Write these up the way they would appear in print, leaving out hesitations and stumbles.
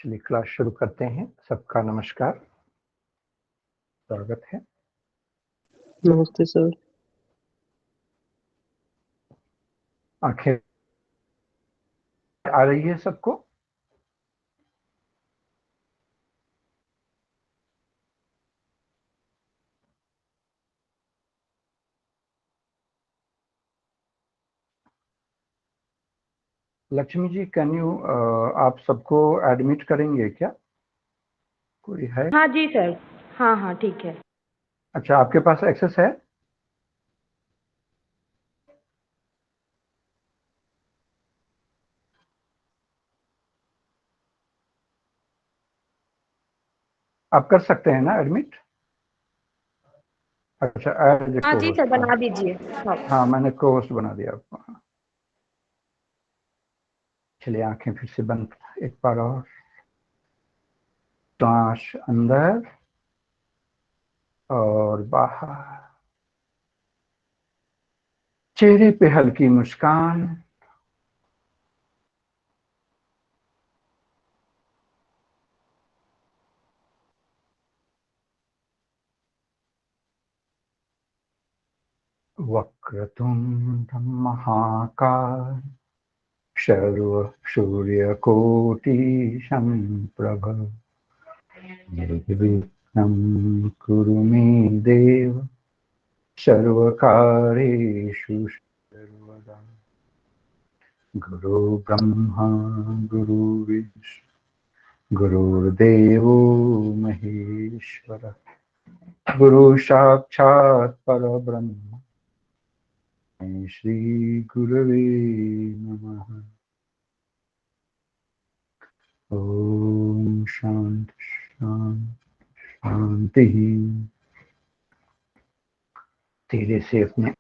चलिए क्लास शुरू करते हैं। सबका नमस्कार, स्वागत है। नमस्ते सर। आंखें आ रही है सबको? लक्ष्मी जी, कैन यू आप सबको एडमिट करेंगे क्या? कोई है? हाँ जी सर। हाँ ठीक है। अच्छा, आपके पास एक्सेस है? आप कर सकते हैं ना एडमिट? अच्छा, एज ए हाँ जी सर, को-होस्ट। बना दीजिए। हाँ, मैंने को-होस्ट बना दिया आपको। चलिए आंखें फिर से बंद, एक बार और। सांस अंदर और बाहर, चेहरे पे हल्की मुस्कान। वक्रतुंड महाकाय, सर्व सूर्यकोटि संप्रभ, निर्विघ्नं कुरु मे देव, सर्वकार्येषु सर्वदा। गुरु ब्रह्मा गुरु विष्णु गुरुर्देवो महेश्वरः, गुरु साक्षात् परब्रह्म श्री गुरवे नमः। ओम शांति शांति। धीरे से अपने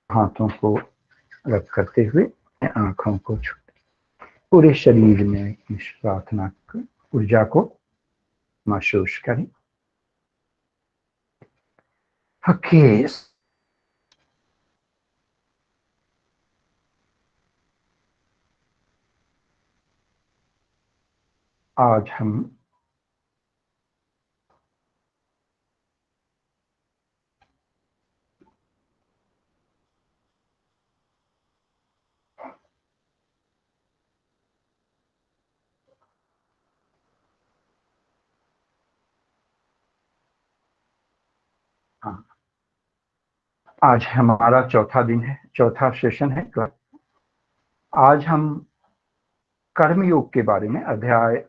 हाथों को रब करते हुए आंखों को छूते, पूरे शरीर में इस प्रार्थना ऊर्जा को महसूस करें। ओके, आज हम आज हमारा चौथा दिन है, चौथा सेशन है। आज हम कर्मयोग के बारे में अध्याय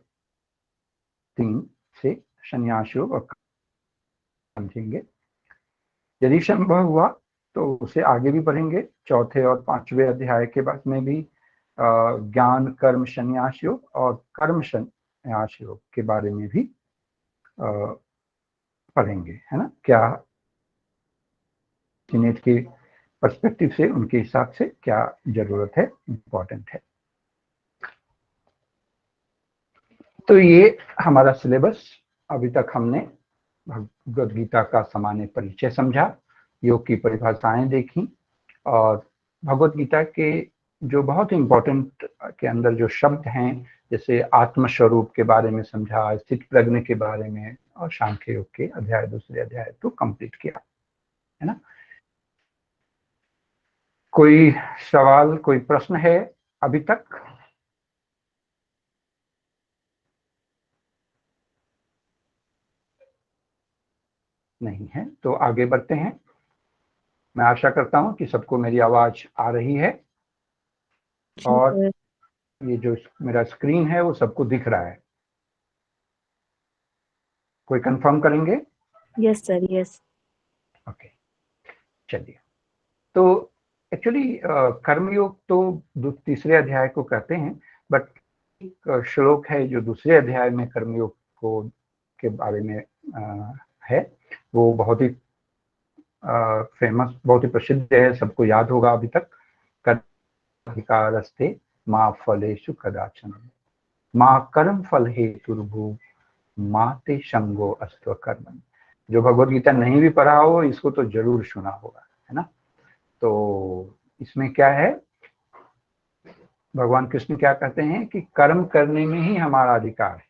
3 से संन्यास योग और समझेंगे। यदि संभव हुआ तो उसे आगे भी पढ़ेंगे। चौथे और पांचवें अध्याय के बाद में भी ज्ञान कर्म संन्यास योग और कर्म संन्यास योग के बारे में भी पढ़ेंगे, है ना। क्या नेट के पर्सपेक्टिव से, उनके हिसाब से क्या जरूरत है, इम्पोर्टेंट है। तो ये हमारा सिलेबस। अभी तक हमने भगवद गीता का सामान्य परिचय समझा, योग की परिभाषाएं देखी, और भगवद गीता के जो बहुत इंपॉर्टेंट के अंदर जो शब्द हैं, जैसे आत्मस्वरूप के बारे में समझा, स्थित प्रज्ञ के बारे में, और सांख्य योग के अध्याय, दूसरे अध्याय तो कंप्लीट किया, है ना। कोई सवाल, कोई प्रश्न है अभी तक? नहीं है तो आगे बढ़ते हैं। मैं आशा करता हूं कि सबको मेरी आवाज आ रही है, और ये जो मेरा स्क्रीन है वो सबको दिख रहा है। कोई कंफर्म करेंगे? Yes sir, yes. ओके, चलिए। तो एक्चुअली कर्मयोग तो तीसरे अध्याय को कहते हैं, बट एक श्लोक है जो दूसरे अध्याय में कर्मयोग को के बारे में है। वो बहुत ही फेमस, बहुत ही प्रसिद्ध है, सबको याद होगा अभी तक। कर्माधिकारस्ते मा फलेषु कदाचन, माँ कर्म फल हेतुर्भू माते संगो अस्त्व कर्मण। जो भगवद गीता नहीं भी पढ़ा हो, इसको तो जरूर सुना होगा, है ना। तो इसमें क्या है, भगवान कृष्ण क्या कहते हैं कि कर्म करने में ही हमारा अधिकार है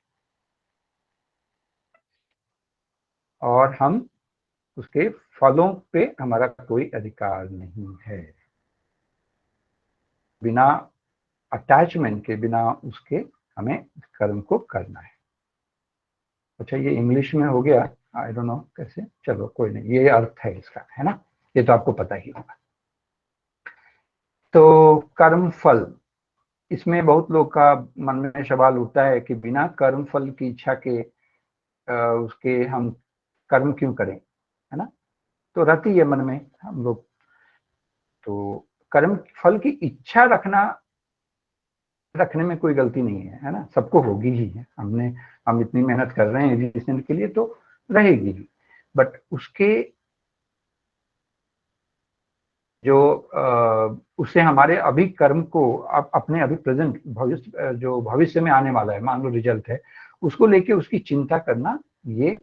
और हम उसके फलों पे हमारा कोई अधिकार नहीं है। बिना अटैचमेंट के, बिना उसके हमें कर्म को करना है। अच्छा, ये इंग्लिश में हो गया, आई डोंट नो कैसे, चलो कोई नहीं, ये अर्थ है इसका, है ना, ये तो आपको पता ही होगा। तो कर्म फल, इसमें बहुत लोग का मन में सवाल उठता है कि बिना कर्म फल की इच्छा के उसके हम कर्म क्यों करें, है ना, तो रहती है मन में हम लोग। तो कर्म फल की इच्छा रखने में कोई गलती नहीं है ना, सबको होगी ही है। हम इतनी मेहनत कर रहे हैं एजुकेशन के लिए तो रहेगी ही, बट उसके जो उससे हमारे अभी कर्म को अपने अभी प्रेजेंट भविष्य, जो भविष्य में आने वाला है, मान लो रिजल्ट है, उसको लेके उसकी चिंता करना, ये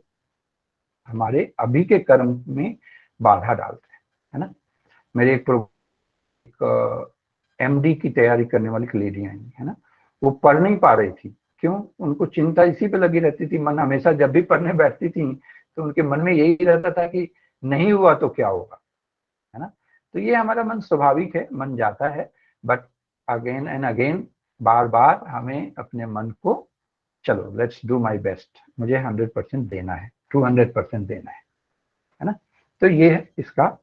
हमारे अभी के कर्म में बाधा डालता है ना। मेरे एक एमडी की तैयारी करने वाली लेडी आई है ना, वो पढ़ नहीं पा रही थी। क्यों? उनको चिंता इसी पे लगी रहती थी, मन हमेशा जब भी पढ़ने बैठती थी तो उनके मन में यही रहता था कि नहीं हुआ तो क्या होगा, है ना। तो ये हमारा मन स्वाभाविक है, मन जाता है, बट अगेन एंड अगेन, बार बार हमें अपने मन को, चलो लेट्स डू माई बेस्ट, मुझे 100% देना है, 200% देना है ना। तो ये इसका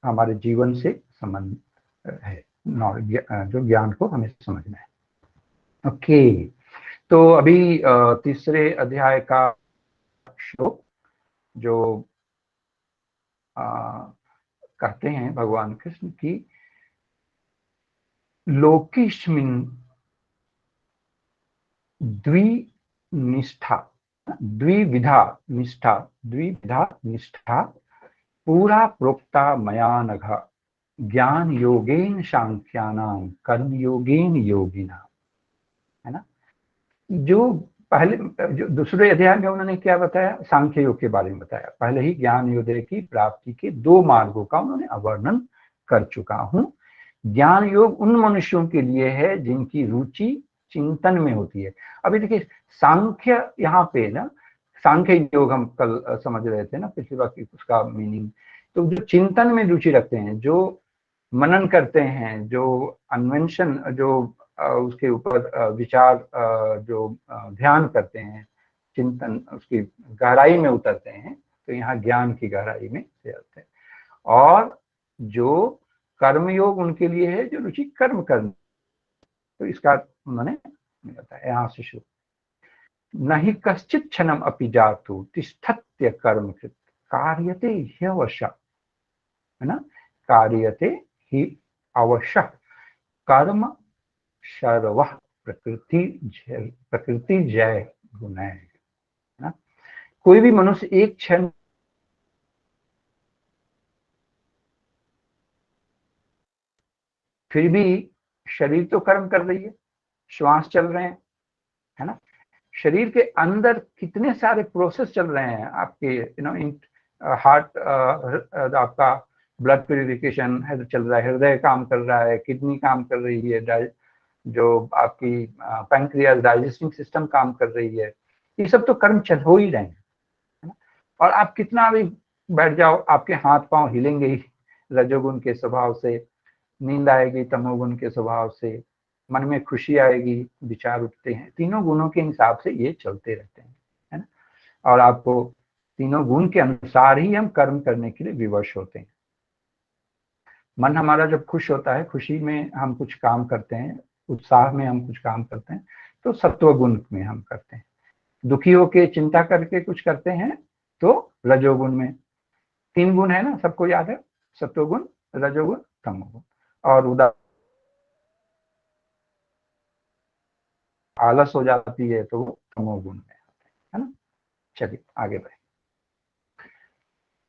हमारे जीवन से संबंध है, जो ज्ञान को हमें समझना है। ओके, तो अभी तीसरे अध्याय का श्लोक जो कहते हैं भगवान कृष्ण की, लोकेस्मिन् द्विविधा निष्ठा पूरा प्रोक्ता मया नघ ज्ञान योगेन सांख्यानां कर्म योगेन योगिना, है ना। जो पहले, जो दूसरे अध्याय में उन्होंने क्या बताया, सांख्य योग के बारे में बताया। पहले ही ज्ञान योदय की प्राप्ति के 2 मार्गों का उन्होंने वर्णन कर चुका हूँ। ज्ञान योग उन मनुष्यों के लिए है जिनकी रुचि चिंतन में होती है। अभी देखिए, सांख्य यहाँ पे ना, सांख्य योग हम कल समझ रहे थे ना पिछली बार की, उसका मीनिंग, तो जो चिंतन में रुचि रखते हैं, जो मनन करते हैं, जो अन्वेषण, जो उसके ऊपर विचार, जो ध्यान करते हैं, चिंतन, उसकी गहराई में उतरते हैं, तो यहाँ ज्ञान की गहराई में जाते हैं। और जो कर्मयोग उनके लिए है जो रुचि कर्म करने, तो इसका उन्होंने बताया यहाँ से शुरू, नहीं कश्चित क्षणम अपि जातु तिष्ठत्य कर्मकृत कार्यते ह्यवश्य, है ना, कार्यते ही अवश्य कर्म सर्व प्रकृति जय गुण है ना। कोई भी मनुष्य एक क्षण फिर भी, शरीर तो कर्म कर रही है, श्वास चल रहे हैं, है ना, शरीर के अंदर कितने सारे प्रोसेस चल रहे हैं आपके, हार्ट, आपका ब्लड प्यूरिफिकेशन चल रहा है, हृदय काम कर रहा है, किडनी काम कर रही है, जो आपकी पैंक्रियास डाइजेस्टिंग सिस्टम काम कर रही है, ये सब तो कर्म चल हो ही रहे हैं, है ना। और आप कितना भी बैठ जाओ, आपके हाथ पांव हिलेंगे ही रजोगुण के स्वभाव से, नींद आएगी तमोगुण के स्वभाव से, मन में खुशी आएगी, विचार उठते हैं, तीनों गुणों के हिसाब से ये चलते रहते हैं, है ना। और आपको तीनों गुण के अनुसार ही हम कर्म करने के लिए विवश होते हैं। मन हमारा जब खुश होता है, खुशी में हम कुछ काम करते हैं, उत्साह में हम कुछ काम करते हैं, तो सत्व गुण में हम करते हैं। दुखी होके चिंता करके कुछ करते हैं तो रजोगुण में। 3 गुण है ना, सबको याद है, सत्वगुण, रजोगुण, तमोगुण। और उदास आलस हो जाती है तो वो तमोगुण में है ना। चलिए आगे बढ़े।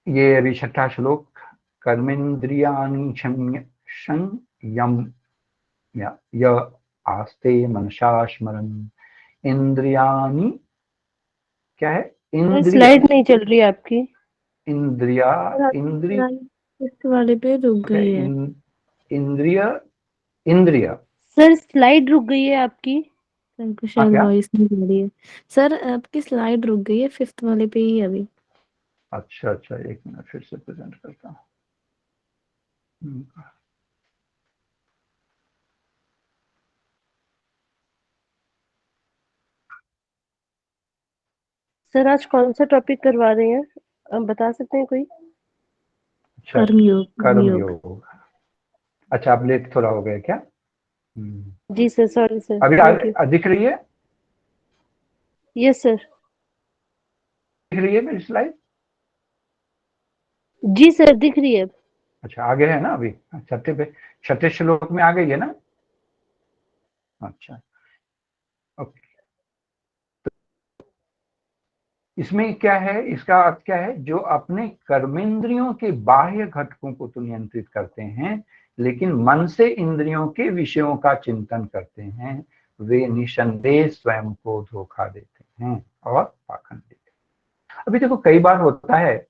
ये अभी 6ठा श्लोक, कर्मेन्द्रियाणि संयम्य आस्ते मनसा स्मरन् इंद्रियाणि, क्या है, इंद्रिय, स्लाइड नहीं चल रही आपकी, इंद्रिया, इंद्रिय, इस वाले पे रुक गई है। इंद्रिय, इंद्रिय सर स्लाइड रुक गई है आपकी। सर को हाँ शायद क्या? वॉइस नहीं आ रही है। सर आपकी स्लाइड रुक गई है 5th वाले पे ही अभी। अच्छा अच्छा, एक मिनट फिर से प्रेजेंट करता हूँ। सर आज कौन सा टॉपिक करवा रहे हैं, आप बता सकते हैं कोई? अच्छा, कर्मयोग कर्मयोग। कर्मयोग। अच्छा, आप लेट थोड़ा हो गए क्या? जी सर, सॉरी सर, अभी थैंक यू। दिख रही है? Yes sir. दिख रही है मेरी स्लाइड? जी सर, दिख रही है। अच्छा, आगे है ना अभी? छठे पे, छठे श्लोक में आ गई है ना? अच्छा, ओके। इसमें क्या है, इसका अर्थ क्या है? जो अपने कर्मेंद्रियों के बाह्य घटकों को तो नियंत्रित करते हैं, लेकिन मन से इंद्रियों के विषयों का चिंतन करते हैं, वे निसंदेह स्वयं को धोखा देते हैं और पाखंड देते हैं। अभी देखो, कई बार होता है,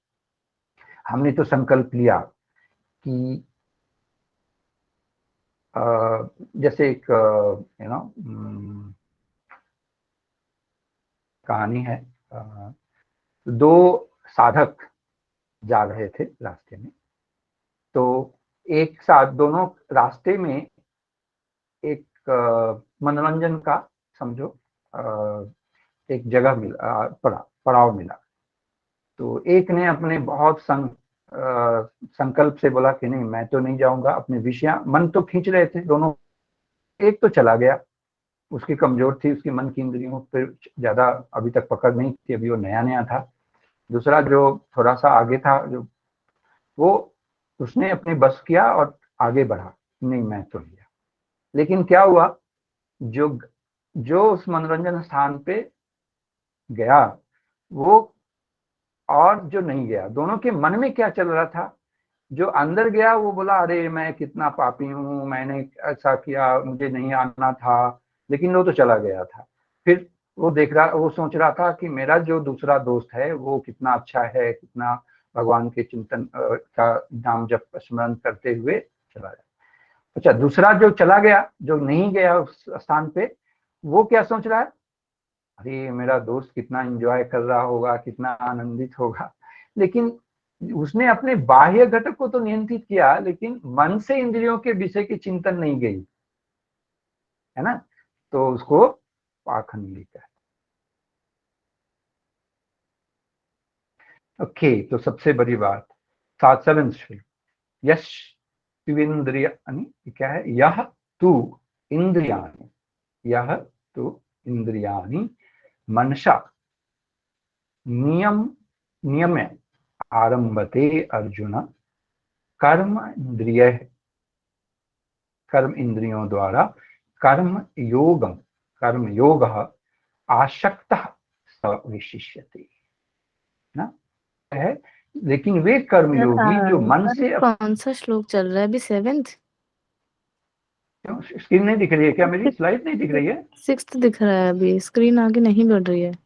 हमने तो संकल्प लिया कि जैसे एक यू नो कहानी है। दो साधक जा रहे थे रास्ते में, तो एक साथ दोनों रास्ते में एक मनोरंजन का, समझो, एक जगह मिला, पड़ाव मिला। तो एक ने अपने बहुत संकल्प से बोला कि नहीं, मैं तो नहीं जाऊंगा, अपने विषय मन तो खींच रहे थे दोनों। एक तो चला गया, उसकी कमजोर थी, उसकी मन की इंद्रियों पर ज्यादा अभी तक पकड़ नहीं थी, अभी वो नया नया था। दूसरा जो थोड़ा सा आगे था, जो वो उसने अपने बस किया और आगे बढ़ा, नहीं मैं तो नहीं गया। लेकिन क्या हुआ, जो जो उस मनोरंजन स्थान पे गया, वो और जो नहीं गया, दोनों के मन में क्या चल रहा था? जो अंदर गया वो बोला, अरे मैं कितना पापी हूँ, मैंने ऐसा किया, मुझे नहीं आना था। लेकिन वो तो चला गया था। फिर वो सोच रहा था कि मेरा जो दूसरा दोस्त है वो कितना अच्छा है, कितना भगवान के चिंतन का नाम जप स्मरण करते हुए चला गया। अच्छा, दूसरा जो चला गया, जो नहीं गया उस स्थान पे, वो क्या सोच रहा है? अरे मेरा दोस्त कितना एंजॉय कर रहा होगा, कितना आनंदित होगा। लेकिन उसने अपने बाह्य घटक को तो नियंत्रित किया, लेकिन मन से इंद्रियों के विषय की चिंतन नहीं गई, है ना? तो उसको पाखंडी कहते हैं। ओके, तो सबसे बड़ी बात, 7 श्लोक। यश इंद्रियाणि, क्या है? यह तू इंद्रियाणि, यह तू इंद्रियाणि मनसा नियम नियम्य आरंभते अर्जुन, कर्म इंद्रिय, कर्म इंद्रियों द्वारा कर्म योग आसक्त स विशिष्यते ना, है। लेकिन वे कर्मयोगी जो मन सर से कौन सा श्लोक चल रहा है अभी? 7th? स्क्रीन नहीं दिख रही है क्या? मेरी स्लाइड नहीं दिख रही है? 6th दिख रहा है अभी, स्क्रीन आगे नहीं बढ़ रही है। हे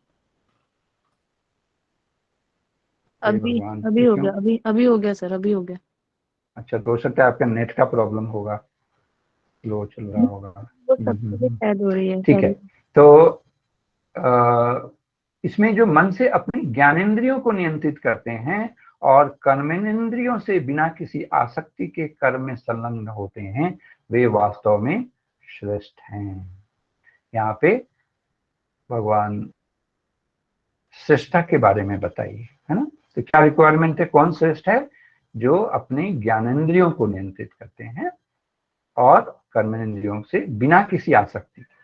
अभी भगवान, अभी ये हो क्यों? गया, अभी हो गया सर, अभी हो गया। अच्छा, तो हो सकता है आपका नेट का प्रॉब्लम होगा, स्लो चल रहा होगा। वो सबके लिए शायद हो रही है, ठीक है। सॉरी। तो इसमें जो मन से अपनी ज्ञानेंद्रियों को नियंत्रित करते हैं और कर्मेंद्रियों से बिना किसी आसक्ति के कर्म में संलग्न होते हैं, वे वास्तव में श्रेष्ठ हैं। यहाँ पे भगवान श्रेष्ठता के बारे में बताइए, है ना? तो क्या रिक्वायरमेंट है? कौन श्रेष्ठ है? जो अपने ज्ञानेंद्रियों को नियंत्रित करते हैं और कर्मेंद्रियों से बिना किसी आसक्ति के।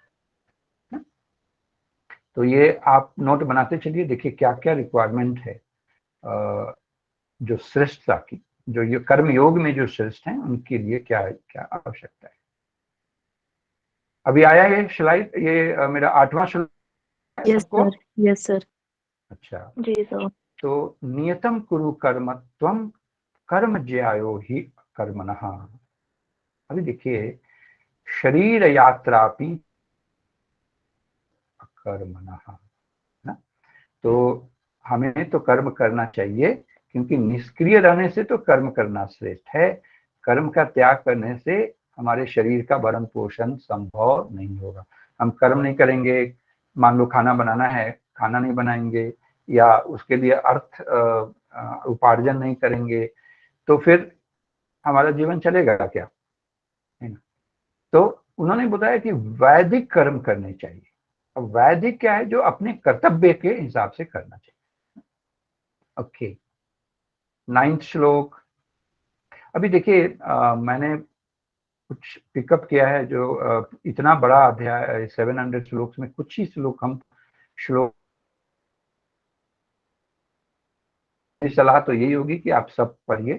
तो ये आप नोट बनाते चलिए, देखिए क्या क्या रिक्वायरमेंट है जो श्रेष्ठता की, जो ये कर्म योग में जो श्रेष्ठ हैं उनके लिए क्या क्या आवश्यकता है। अभी आया ये स्लाइड, ये मेरा 8वां स्लाइड है यस सबको? Sir, yes sir. अच्छा, जी सर। तो नियतम कुरु कर्म त्वम कर्म ज्यायो ही कर्मणः। अभी देखिए, शरीर यात्रापि कर्मणः, ना? तो हमें तो कर्म करना चाहिए, क्योंकि निष्क्रिय रहने से तो कर्म करना श्रेष्ठ है। कर्म का त्याग करने से हमारे शरीर का भरण पोषण संभव नहीं होगा। हम कर्म नहीं करेंगे, मान लो खाना बनाना है, खाना नहीं बनाएंगे या उसके लिए अर्थ उपार्जन नहीं करेंगे, तो फिर हमारा जीवन चलेगा क्या, है ना। तो उन्होंने बताया कि वैदिक कर्म करने चाहिए। अब वैदिक क्या है, जो अपने कर्तव्य के हिसाब से करना चाहिए। ओके, 9th श्लोक। अभी देखिए मैंने कुछ पिकअप किया है, जो इतना बड़ा अध्याय 700 श्लोक में कुछ ही श्लोक हम श्लोक, सलाह तो यही होगी कि आप सब पढ़िए,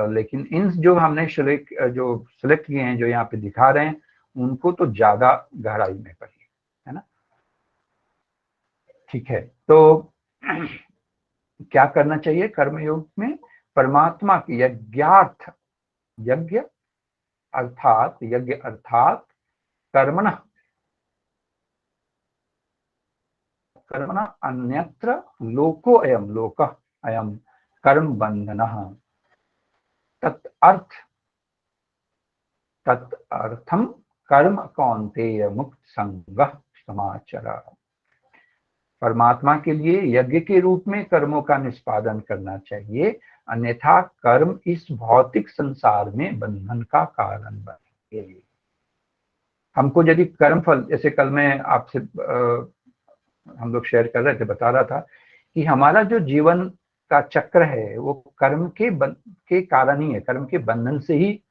लेकिन इन जो हमने जो सिलेक्ट किए हैं, जो यहाँ पे दिखा रहे हैं, उनको तो ज्यादा गहराई में पढ़िए, है ना। ठीक है, तो क्या करना चाहिए कर्मयोग में? परमात्मा की यज्ञार्थ, यज्ञ अर्थात कर्मण अन्यत्र लोको अयम कर्म बंधनः तदर्थम कर्म कौन्तेय मुक्त संगः समाचर। परमात्मा के लिए यज्ञ के रूप में कर्मों का निष्पादन करना चाहिए, अन्यथा कर्म इस भौतिक संसार में बंधन का कारण बनेंगे। हमको यदि कर्म फल, जैसे कल मैं आपसे हम लोग शेयर कर रहे थे, बता रहा था कि हमारा जो जीवन का चक्र है वो कर्म के कारण ही है, कर्म के बंधन से ही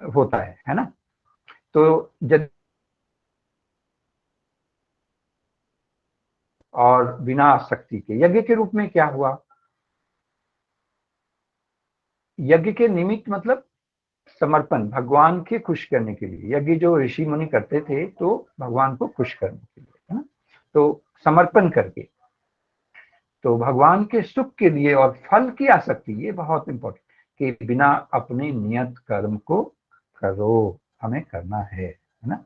होता है ना। तो जब और बिना आसक्ति के यज्ञ के रूप में क्या हुआ, यज्ञ के निमित्त मतलब समर्पण, भगवान के खुश करने के लिए। यज्ञ जो ऋषि मुनि करते थे तो भगवान को खुश करने के लिए, है ना। तो समर्पण करके, तो भगवान के सुख के लिए, और फल की आसक्ति, ये बहुत इंपॉर्टेंट, कि बिना अपने नियत कर्म को करो, हमें करना है ना।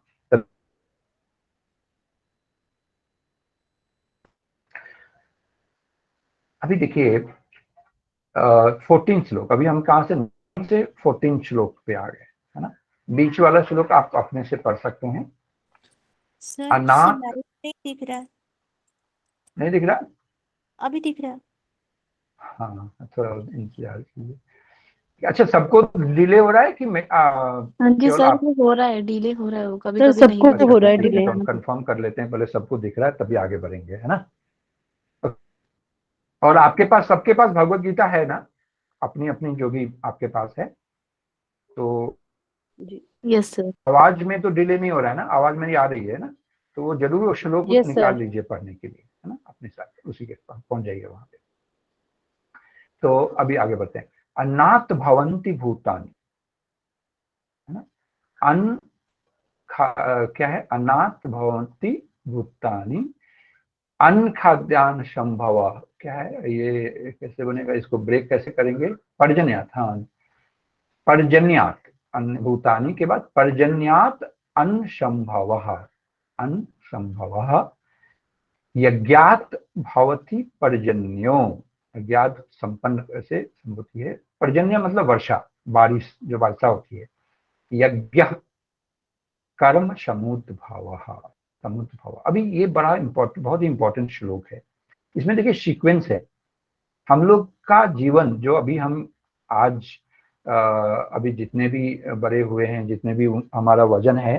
अभी देखिए 14 श्लोक, अभी हम कहाँ से 14 श्लोक पे आ गए, है ना। बीच वाला श्लोक आप अपने से पढ़ सकते हैं। सर अनाथ स्लाइड नहीं दिख रहा। नहीं दिख रहा? अभी दिख रहा। हाँ, थोड़ा इंतजार कीजिए। अच्छा, सबको डिले हो रहा है कि हाँ जी केवल सर, आप? वो हो रहा है, डिले हो रहा है, वो कभी सर कभी नहीं सबको पता हो रहा है ठीक है, डिले। तो हम कंफर्म कर लेते हैं, पहले सबको दिख रहा है तभी आगे बढ़ेंगे, है ना। और आपके पास, सबके पास भगवत गीता है ना, अपनी अपनी जो भी आपके पास है। तो जी यस सर। आवाज में तो डिले नहीं हो रहा है ना, आवाज मेरी आ रही है ना, तो वो जरूर वो श्लोक यस निकाल सर। लीजिए पढ़ने के लिए, है ना, अपने साथ उसी के पास पहुंच जाइए वहां पे। तो अभी आगे बढ़ते हैं। अन्नात भवंती भूतानि, है ना। अन्न क्या है? अन्नात भवंती भूतानि अन्न खाद्यान्न संभव, क्या है ये, कैसे बनेगा, इसको ब्रेक कैसे करेंगे? पर्जन्यात, हाँ, पर्जन्यात, अन्न भूतानि के बाद पर्जन्यात अन्न संभव यज्ञात भवति पर्जन्यो, यज्ञात संपन्न से संभूति है। पर्जन्य मतलब वर्षा, बारिश, जो वर्षा होती है। यज्ञ कर्म समुद्भव। अभी ये बड़ा इंपॉर्टेंट, बहुत ही इंपॉर्टेंट श्लोक है। इसमें देखिए सीक्वेंस है। हम लोग का जीवन जो अभी हम आज अभी जितने भी बड़े हुए हैं, जितने भी हमारा वजन है,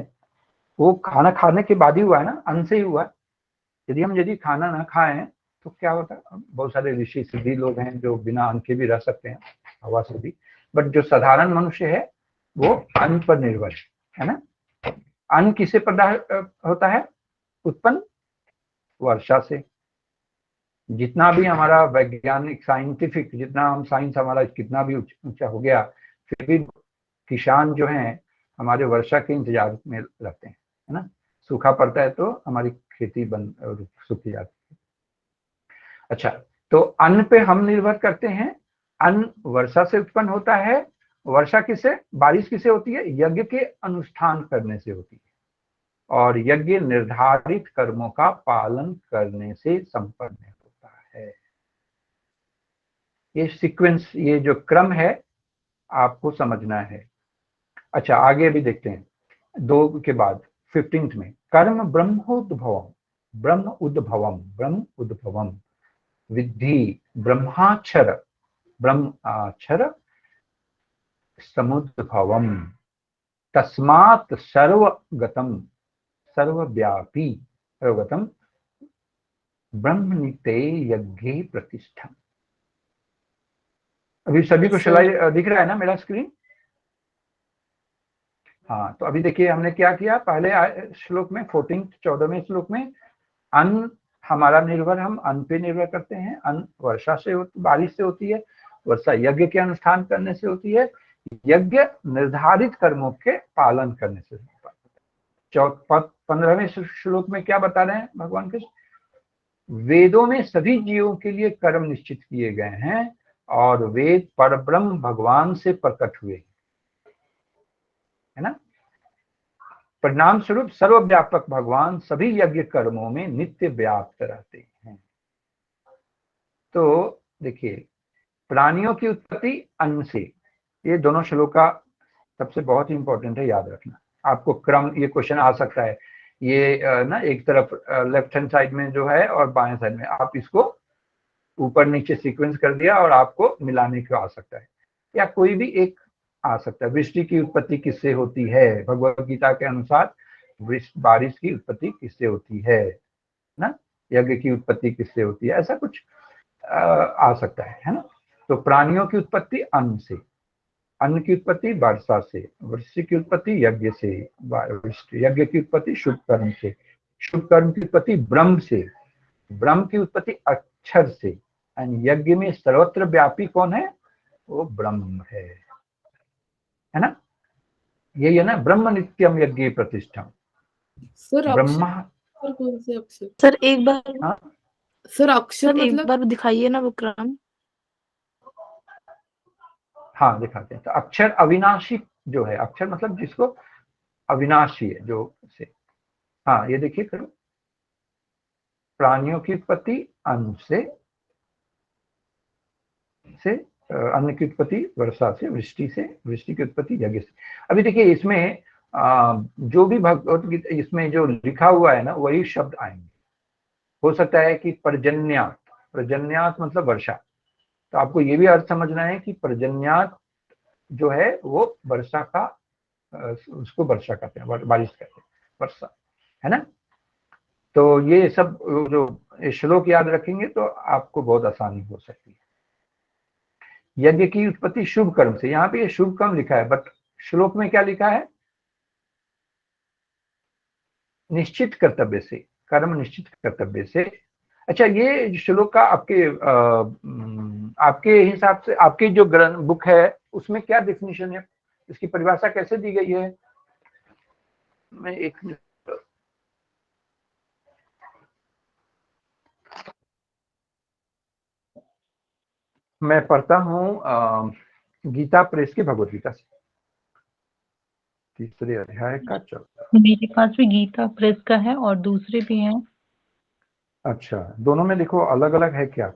वो खाना खाने के बाद ही हुआ है ना, अन्न से ही हुआ है। यदि खाना ना खाएं तो क्या होता है? बहुत सारे ऋषि सिद्धि लोग हैं जो बिना अन्न के भी रह सकते हैं, हवा से भी, बट जो साधारण मनुष्य है वो अन्न पर निर्भर है ना। अन्न किसे पैदा होता है? उत्पन्न वर्षा से। जितना भी हमारा वैज्ञानिक साइंटिफिक, जितना हम साइंस हमारा कितना भी ऊंचा हो गया, फिर भी किसान जो हैं हमारे वर्षा के इंतजार में रहते हैं, है ना। सूखा पड़ता है तो हमारी खेती बंद, सूखी जाती है। अच्छा, तो अन्न पे हम निर्भर करते हैं। अन्न वर्षा से उत्पन्न होता है। वर्षा किसे, बारिश किसे होती है? यज्ञ के अनुष्ठान करने से होती है, और यज्ञ निर्धारित कर्मों का पालन करने से संपन्न होता है। ये सीक्वेंस, ये जो क्रम है आपको समझना है। अच्छा आगे भी देखते हैं, 2 के बाद 15th में, कर्म ब्रह्मोद्भवम, ब्रह्म उद्भवम विद्धि ब्रह्माक्षर, ब्रह्माक्षर समुद्भवम तस्मात् सर्वगतम, सर्वव्यापी सर्वगतम ब्रह्मनिते यज्ञे प्रतिष्ठम। अभी सभी को स्लाइड दिख रहा है ना मेरा स्क्रीन? हाँ, तो अभी देखिए हमने क्या किया, पहले श्लोक में 14वें श्लोक में अन्न हमारा निर्भर, हम अन्न पे निर्भर करते हैं, अन्न वर्षा से बारिश से होती है, वर्षा यज्ञ के अनुष्ठान करने से होती है, यज्ञ निर्धारित कर्मों के पालन करने से होता है। 15वें श्लोक में क्या बता रहे हैं भगवान कृष्ण, वेदों में सभी जीवों के लिए कर्म निश्चित किए गए हैं और वेद परब्रह्म भगवान से प्रकट हुए, है ना। परिणाम स्वरूप सर्वव्यापक भगवान सभी यज्ञ कर्मों में नित्य व्याप्त रहते हैं। तो देखिए, प्राणियों की उत्पत्ति अन्न से, ये दोनों श्लोक का सबसे बहुत इंपॉर्टेंट है, याद रखना। आपको क्रम, ये क्वेश्चन आ सकता है, ये ना एक तरफ लेफ्ट हैंड साइड में जो है और बाएं साइड में, आप इसको ऊपर नीचे सीक्वेंस कर दिया और आपको मिलाने को आ सकता है, या कोई भी एक आ सकता है। वृष्टि की उत्पत्ति किससे होती है? भगवत गीता के अनुसार बारिश की उत्पत्ति किससे होती है ना, यज्ञ की उत्पत्ति किससे होती है, ऐसा कुछ आ सकता है ना। तो प्राणियों की उत्पत्ति अन्न से, अन्न की उत्पत्ति वर्षा से, वर्षा की उत्पत्ति यज्ञ से, यज्ञ की उत्पत्ति शुभ कर्म से, शुभ कर्म की उत्पत्ति ब्रह्म से, ब्रह्म की उत्पत्ति अक्षर से, एंड यज्ञ में सर्वत्र व्यापी कौन है? वो ब्रह्म है ना। यही है ना, ब्रह्म नित्यम यज्ञ प्रतिष्ठम। सर ब्रह्मा, अक्षर कौन से अक्षर? सर एक बार, हाँ? सर अक्षर सर एक मतलब? बार दिखाइए ना वो क्रम। हाँ दिखाते हैं। तो अक्षर अविनाशी जो है, अक्षर मतलब जिसको अविनाशी है जो से, हाँ ये देखिए करो, प्राणियों की उत्पत्ति अन्न से अन्न की उत्पत्ति वर्षा से, वृष्टि से, वृष्टि की उत्पत्ति यज्ञ से। अभी देखिए इसमें जो भी भगवत गीता इसमें जो लिखा हुआ है ना, वही शब्द आएंगे। हो सकता है कि पर्जन्यात, पर्जन्यात मतलब वर्षा, तो आपको ये भी अर्थ समझना है कि पर्जन्यात जो है वो वर्षा का, उसको वर्षा कहते हैं, बारिश कहते हैं, वर्षा, है ना। तो ये सब जो श्लोक याद रखेंगे तो आपको बहुत आसानी हो सकती है। यज्ञ की उत्पत्ति शुभ कर्म से, यहाँ पे ये शुभ कर्म लिखा है, बट श्लोक में क्या लिखा है? निश्चित कर्तव्य से, कर्म निश्चित कर्तव्य से। अच्छा, ये श्लोक का आपके हिसाब से, आपकी जो ग्रंथ बुक है उसमें क्या डेफिनेशन है, इसकी परिभाषा कैसे दी गई है? मैं एक मिनट, मैं पढ़ता हूँ गीता प्रेस की भगवत गीता से, 3रे अध्याय का 14। मेरे पास भी गीता प्रेस का है और दूसरे भी हैं। अच्छा, दोनों में देखो अलग अलग है क्या?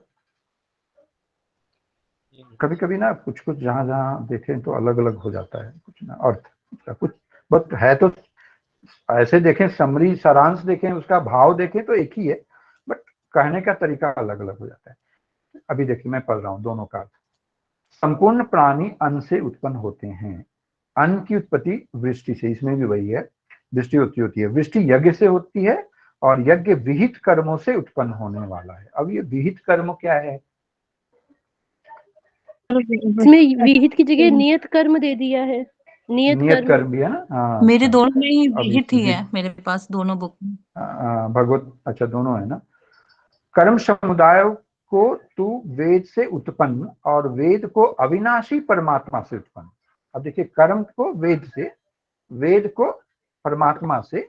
कभी कभी ना कुछ कुछ जहाँ जहाँ देखें तो अलग अलग हो जाता है कुछ ना, अर्थ उसका कुछ, बट है तो ऐसे देखें, समरी सारांश देखें, उसका भाव देखें तो एक ही है, बट कहने का तरीका अलग अलग हो जाता है। अभी देखिए मैं पढ़ रहा हूँ दोनों का। संपूर्ण प्राणी अन्न से उत्पन्न होते हैं। अन्न की उत्पत्ति वृष्टि से, इसमें भी वही है, वृष्टि होती है। वृष्टि यज्ञ से होती है और यज्ञ विहित कर्मों से उत्पन्न होने वाला है। अब ये विहित कर्म क्या है? इसमें विहित की जगह नियत कर्म दे दिया है, नियत कर्म भी है ना। हाँ, मेरे अच्छा। दोनों में ही अब विहित ही है, मेरे पास दोनों बुक में। भगवत, अच्छा दोनों है ना। कर्म समुदाय को तू वेद से उत्पन्न और वेद को अविनाशी परमात्मा से उत्पन्न। अब देखिए, कर्म को वेद से, वेद को परमात्मा से,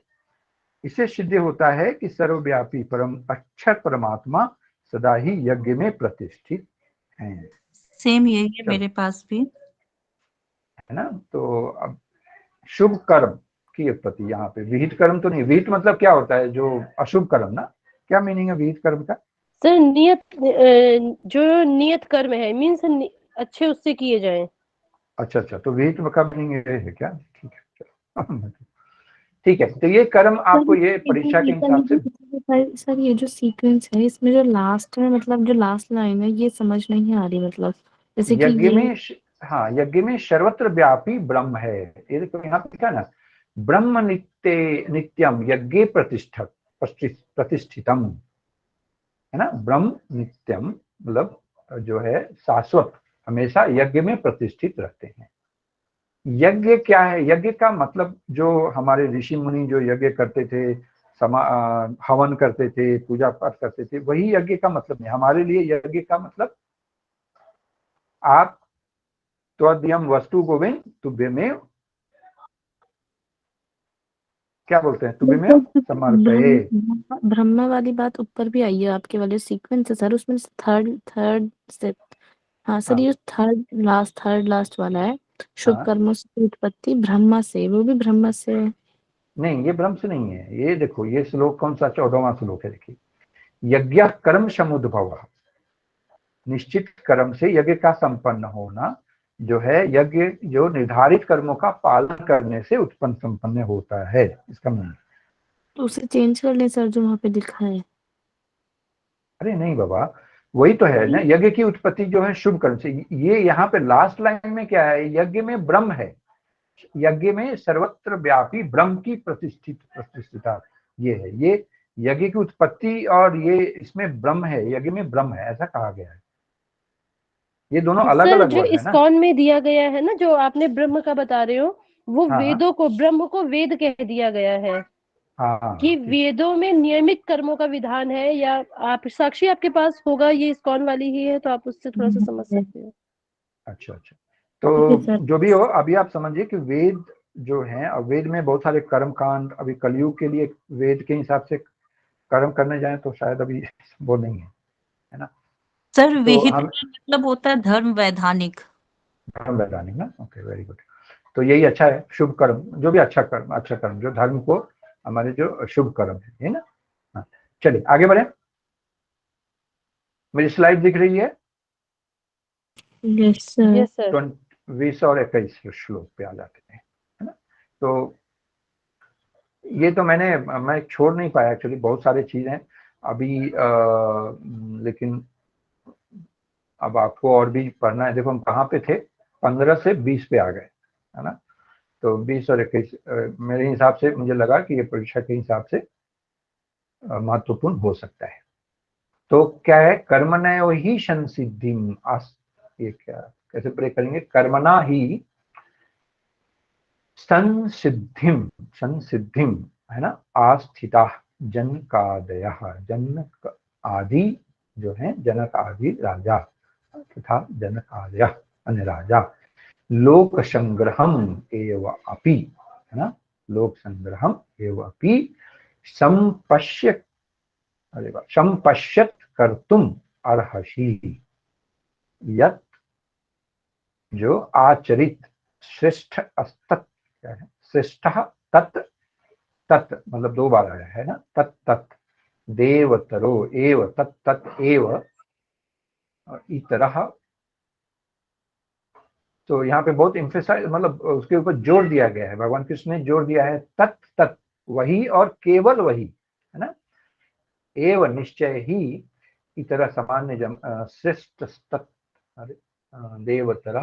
इससे सिद्ध होता है कि सर्वव्यापी परम अक्षर परमात्मा सदा ही यज्ञ में प्रतिष्ठित है। सेम यही है मेरे पास भी, है ना। तो अब शुभ कर्म की उत्पत्ति, यहाँ पे विहित कर्म तो नहीं, विहित मतलब क्या होता है? जो अशुभ कर्म ना, क्या मीनिंग है विहित कर्म का? सर नियत, जो नियत कर्म है मीन्स अच्छे उससे किए जाएं। अच्छा अच्छा, तो विहित का मीनिंग ये है क्या? ठीक है चलो। ठीक है, तो ये कर्म आपको ये परीक्षा के हिसाब से, सर ये जो सीक्वेंस है इसमें जो लास्ट में मतलब जो लास्ट लाइन है ये समझ नहीं आ रही, मतलब जैसे कि यज्ञ ये में हाँ, यज्ञ में सर्वत्र व्यापी ब्रह्म है। ये देखो यहाँ पे लिखा ना, ब्रह्म नित्यम यज्ञ प्रतिष्ठितम, है ना। ब्रह्म नित्यम मतलब जो है शाश्वत, हमेशा यज्ञ में प्रतिष्ठित रहते हैं। यज्ञ क्या है? यज्ञ का मतलब जो हमारे ऋषि मुनि जो यज्ञ करते थे, हवन करते थे, पूजा पाठ करते थे, वही यज्ञ का मतलब नहीं। हमारे लिए यज्ञ का मतलब आप त्वदीयम वस्तु गोविंद तुभ्यमेव, क्या बोलते हैं, तुभ्यमेव समर्पये। ब्रह्मा वाली बात ऊपर भी आई है आपके वाले सीक्वेंस है सर, उसमें थर्ड थर्ड से, हाँ सर हाँ ये थर्ड लास्ट वाला है, शुभ हाँ, कर्मों की उत्पत्ति ब्रह्मा से, वो भी ब्रह्मा से है। नहीं ये ब्रह्म से नहीं है। ये देखो ये श्लोक कौन सा, 14वां श्लोक है, देखिए। यज्ञ कर्म समुद्भव, निश्चित कर्म से यज्ञ का संपन्न होना जो है, यज्ञ जो निर्धारित कर्मों का पालन करने से उत्पन्न संपन्न होता है, इसका मतलब। तो उसे चेंज कर लें सर जो वहाँ पे लिखा है। अरे नहीं बाबा, वही तो है ना, यज्ञ की उत्पत्ति जो है शुभ कर्म से। ये यहाँ पे लास्ट लाइन में क्या है, यज्ञ में ब्रह्म है, यज्ञ में सर्वत्र व्यापी ब्रह्म की प्रतिष्ठिता, ये है। ये यज्ञ की उत्पत्ति और ये इसमें ब्रह्म है, यज्ञ में ब्रह्म है, ऐसा कहा गया है। ये दोनों अलग सर अलग जो वर्ड है ना। इस्कॉन में दिया गया है ना, जो आपने ब्रह्म का बता रहे हो, वो हाँ हाँ वेदों को, ब्रह्म को वेद कह दिया गया है हाँ कि हाँ, ठीक। वेदों में नियमित कर्मों का विधान है। या आप साक्षी आपके पास होगा, ये इस्कॉन वाली ही है, तो आप उससे थोड़ा सा समझ सकते हो। अच्छा अच्छा, ठीक है तो सर। जो भी हो, अभी आप समझिए कि वेद जो है, अब वेद में बहुत सारे कर्म कांड, अभी कलयुग के लिए वेद के हिसाब से कर्म करने जाए तो शायद अभी वो नहीं है ना। सर तो विहित हम का मतलब होता है धर्म वैधानिक। धर्म वैधानिक ना, ओके वेरी गुड। तो यही अच्छा है, शुभ कर्म, जो भी अच्छा कर्म जो धर्म को, हमारे जो शुभ कर्म है ना। हाँ, चलिए आगे बढ़े। मेरी स्लाइड दिख रही है? Yes sir. Yes sir. 20 और 21 श्लोक पे आ जाते हैं, है ना। तो ये तो मैं छोड़ नहीं पाया एक्चुअली, बहुत सारी चीजें अभी लेकिन अब आपको और भी पढ़ना है। देखो हम कहाँ पे थे, 15 से 20 पे आ गए, है ना। तो 20 और 21 मेरे हिसाब से मुझे लगा कि ये परीक्षा के हिसाब से महत्वपूर्ण हो सकता है। तो क्या है, कर्मणयो ही संसिद्धिम, ये क्या कैसे प्रे करेंगे, कर्मणा ही संसिद्धिम है ना, आस्थिता जनकादयः, जनक आदि जो है, जनक आदि राजा तथा जनक आदय अन्य राजा, लोक संग्रहम एव अपि, है ना, लोक संग्रहम एव अपि संपश्य, अरे वाह, संपश्यत कर्तुम अर्हसि, यत जो आचरित श्रेष्ठ अस्तत्, क्या है, श्रेष्ठ तत्, तत् मतलब 2 बार आया है ना, तत् तत् देवतरो एव, तत् तत् एव इतरः। तो यहाँ पे बहुत इम्फेसाइज, मतलब उसके ऊपर जोर दिया गया है, भगवान कृष्ण ने जोर दिया है, तत् तत् वही और केवल वही, है ना। एव निश्चय ही, इतर सामान्य श्रेष्ठ तत्, अरे देवतर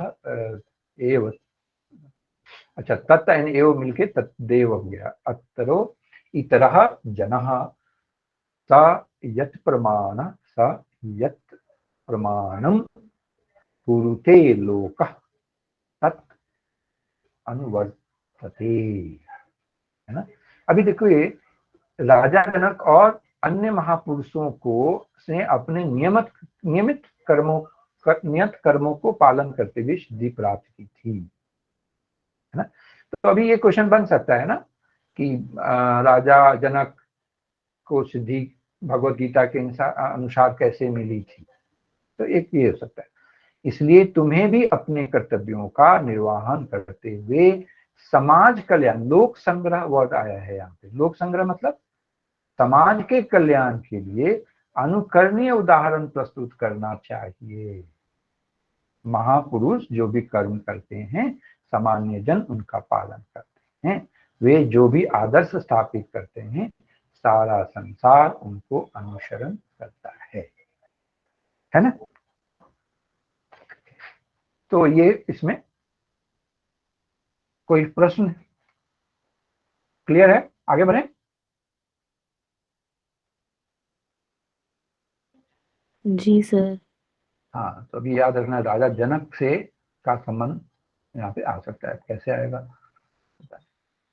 एव, अच्छा तत् एंड एव मिलके तत् देव हो गया। अतरो इतरः जनः स यत् प्रमाण, स यत् प्रमाणम कुरुते लोकः तत् अनुवर्तते, है ना। अभी देखो ये राजा जनक और अन्य महापुरुषों को से अपने नियमित नियत कर्मों को पालन करते हुए सिद्धि प्राप्त की थी, है ना। तो अभी ये क्वेश्चन बन सकता है ना कि राजा जनक को सिद्धि भगवत गीता के अनुसार कैसे मिली थी। तो एक ये हो सकता है, इसलिए तुम्हें भी अपने कर्तव्यों का निर्वहन करते हुए समाज कल्याण, लोक संग्रह वर्ड आया है यहाँ पे, लोक संग्रह मतलब समाज के कल्याण के लिए अनुकरणीय उदाहरण प्रस्तुत करना चाहिए, महापुरुष जो भी कर्म करते हैं, सामान्य जन उनका पालन करते हैं। वे जो भी आदर्श स्थापित करते हैं, सारा संसार उनको अनुसरण करता है ना। तो ये इसमें कोई प्रश्न क्लियर है? आगे बढ़े। जी सर। हाँ, तो अभी याद रखना, राजा जनक से का संबंध यहाँ पे आ सकता है, कैसे आएगा।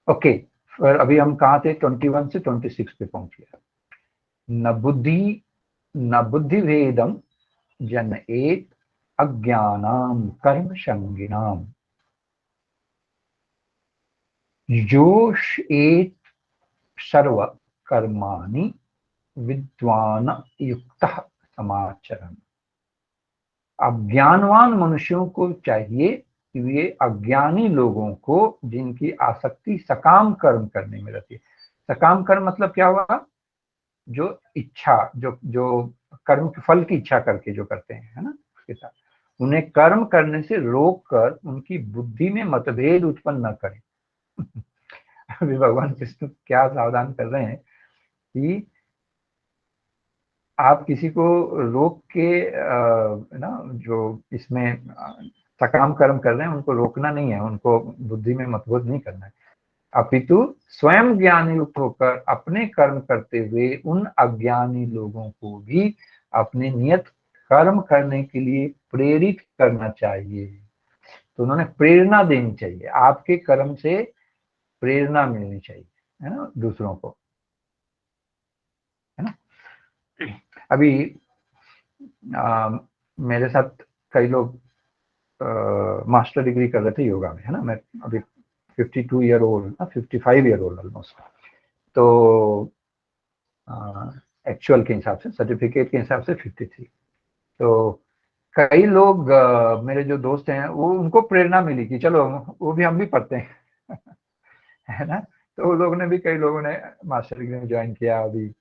ओके, फिर अभी हम कहाँ थे? 21 से 26 पे पहुंच गया। न बुद्धि भेदम जनयेत अज्ञानाम कर्म संगिनाम योषयेत सर्व कर्माणि विद्वान युक्तः समाचरन्। अज्ञानवान मनुष्यों को चाहिए कि वे अज्ञानी लोगों को, जिनकी आसक्ति सकाम कर्म करने में रहती है। सकाम कर्म मतलब क्या हुआ? जो इच्छा, जो कर्म के फल की इच्छा करके जो करते हैं, है ना, उसके साथ उन्हें कर्म करने से रोक कर उनकी बुद्धि में मतभेद उत्पन्न न करें। अभी भगवान कृष्ण क्या सावधान कर रहे हैं कि आप किसी को रोक के ना, जो इसमें सकाम कर्म कर रहे हैं उनको रोकना नहीं है, उनको बुद्धि में मतभेद नहीं करना है, अपितु स्वयं ज्ञानी युक्त होकर अपने कर्म करते हुए उन अज्ञानी लोगों को भी अपने नियत कर्म करने के लिए प्रेरित करना चाहिए। तो उन्होंने प्रेरणा देनी चाहिए, आपके कर्म से प्रेरणा मिलनी चाहिए, है ना, दूसरों को, है ना। अभी मेरे साथ कई लोग मास्टर डिग्री कर रहे थे योगा में, है ना। मैं अभी 52 year old, 55 year old almost. तो एक्चुअल के हिसाब से, सर्टिफिकेट के हिसाब से 53। तो कई लोग मेरे जो दोस्त हैं, वो उनको प्रेरणा मिली कि चलो वो भी, हम भी पढ़ते हैं है ना। तो वो लोगों ने भी, कई लोगों ने मास्टर डिग्री में ज्वाइन किया अभी,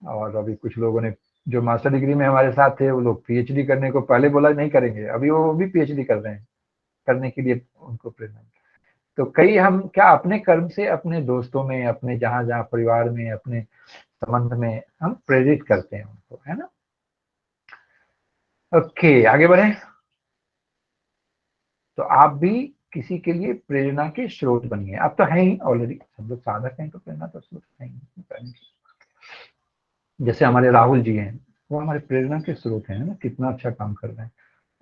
और अभी कुछ लोगों ने जो मास्टर डिग्री में हमारे साथ थे, वो लोग पीएचडी करने को पहले बोला नहीं करेंगे, अभी वो भी पीएचडी कर रहे हैं, करने के लिए उनको प्रेरणा। तो कई हम क्या अपने कर्म से अपने दोस्तों में, अपने जहां जहां परिवार में, अपने संबंध में हम प्रेरित करते हैं उनको, है ना। ओके, आगे बढ़े। तो आप भी किसी के लिए प्रेरणा के स्रोत बनिए। आप तो है ही ऑलरेडी, सब लोग साधक हैं, तो प्रेरणा तो स्रोत है ही। जैसे हमारे राहुल जी हैं, वो हमारे प्रेरणा के स्रोत हैं ना, कितना अच्छा काम कर रहे हैं।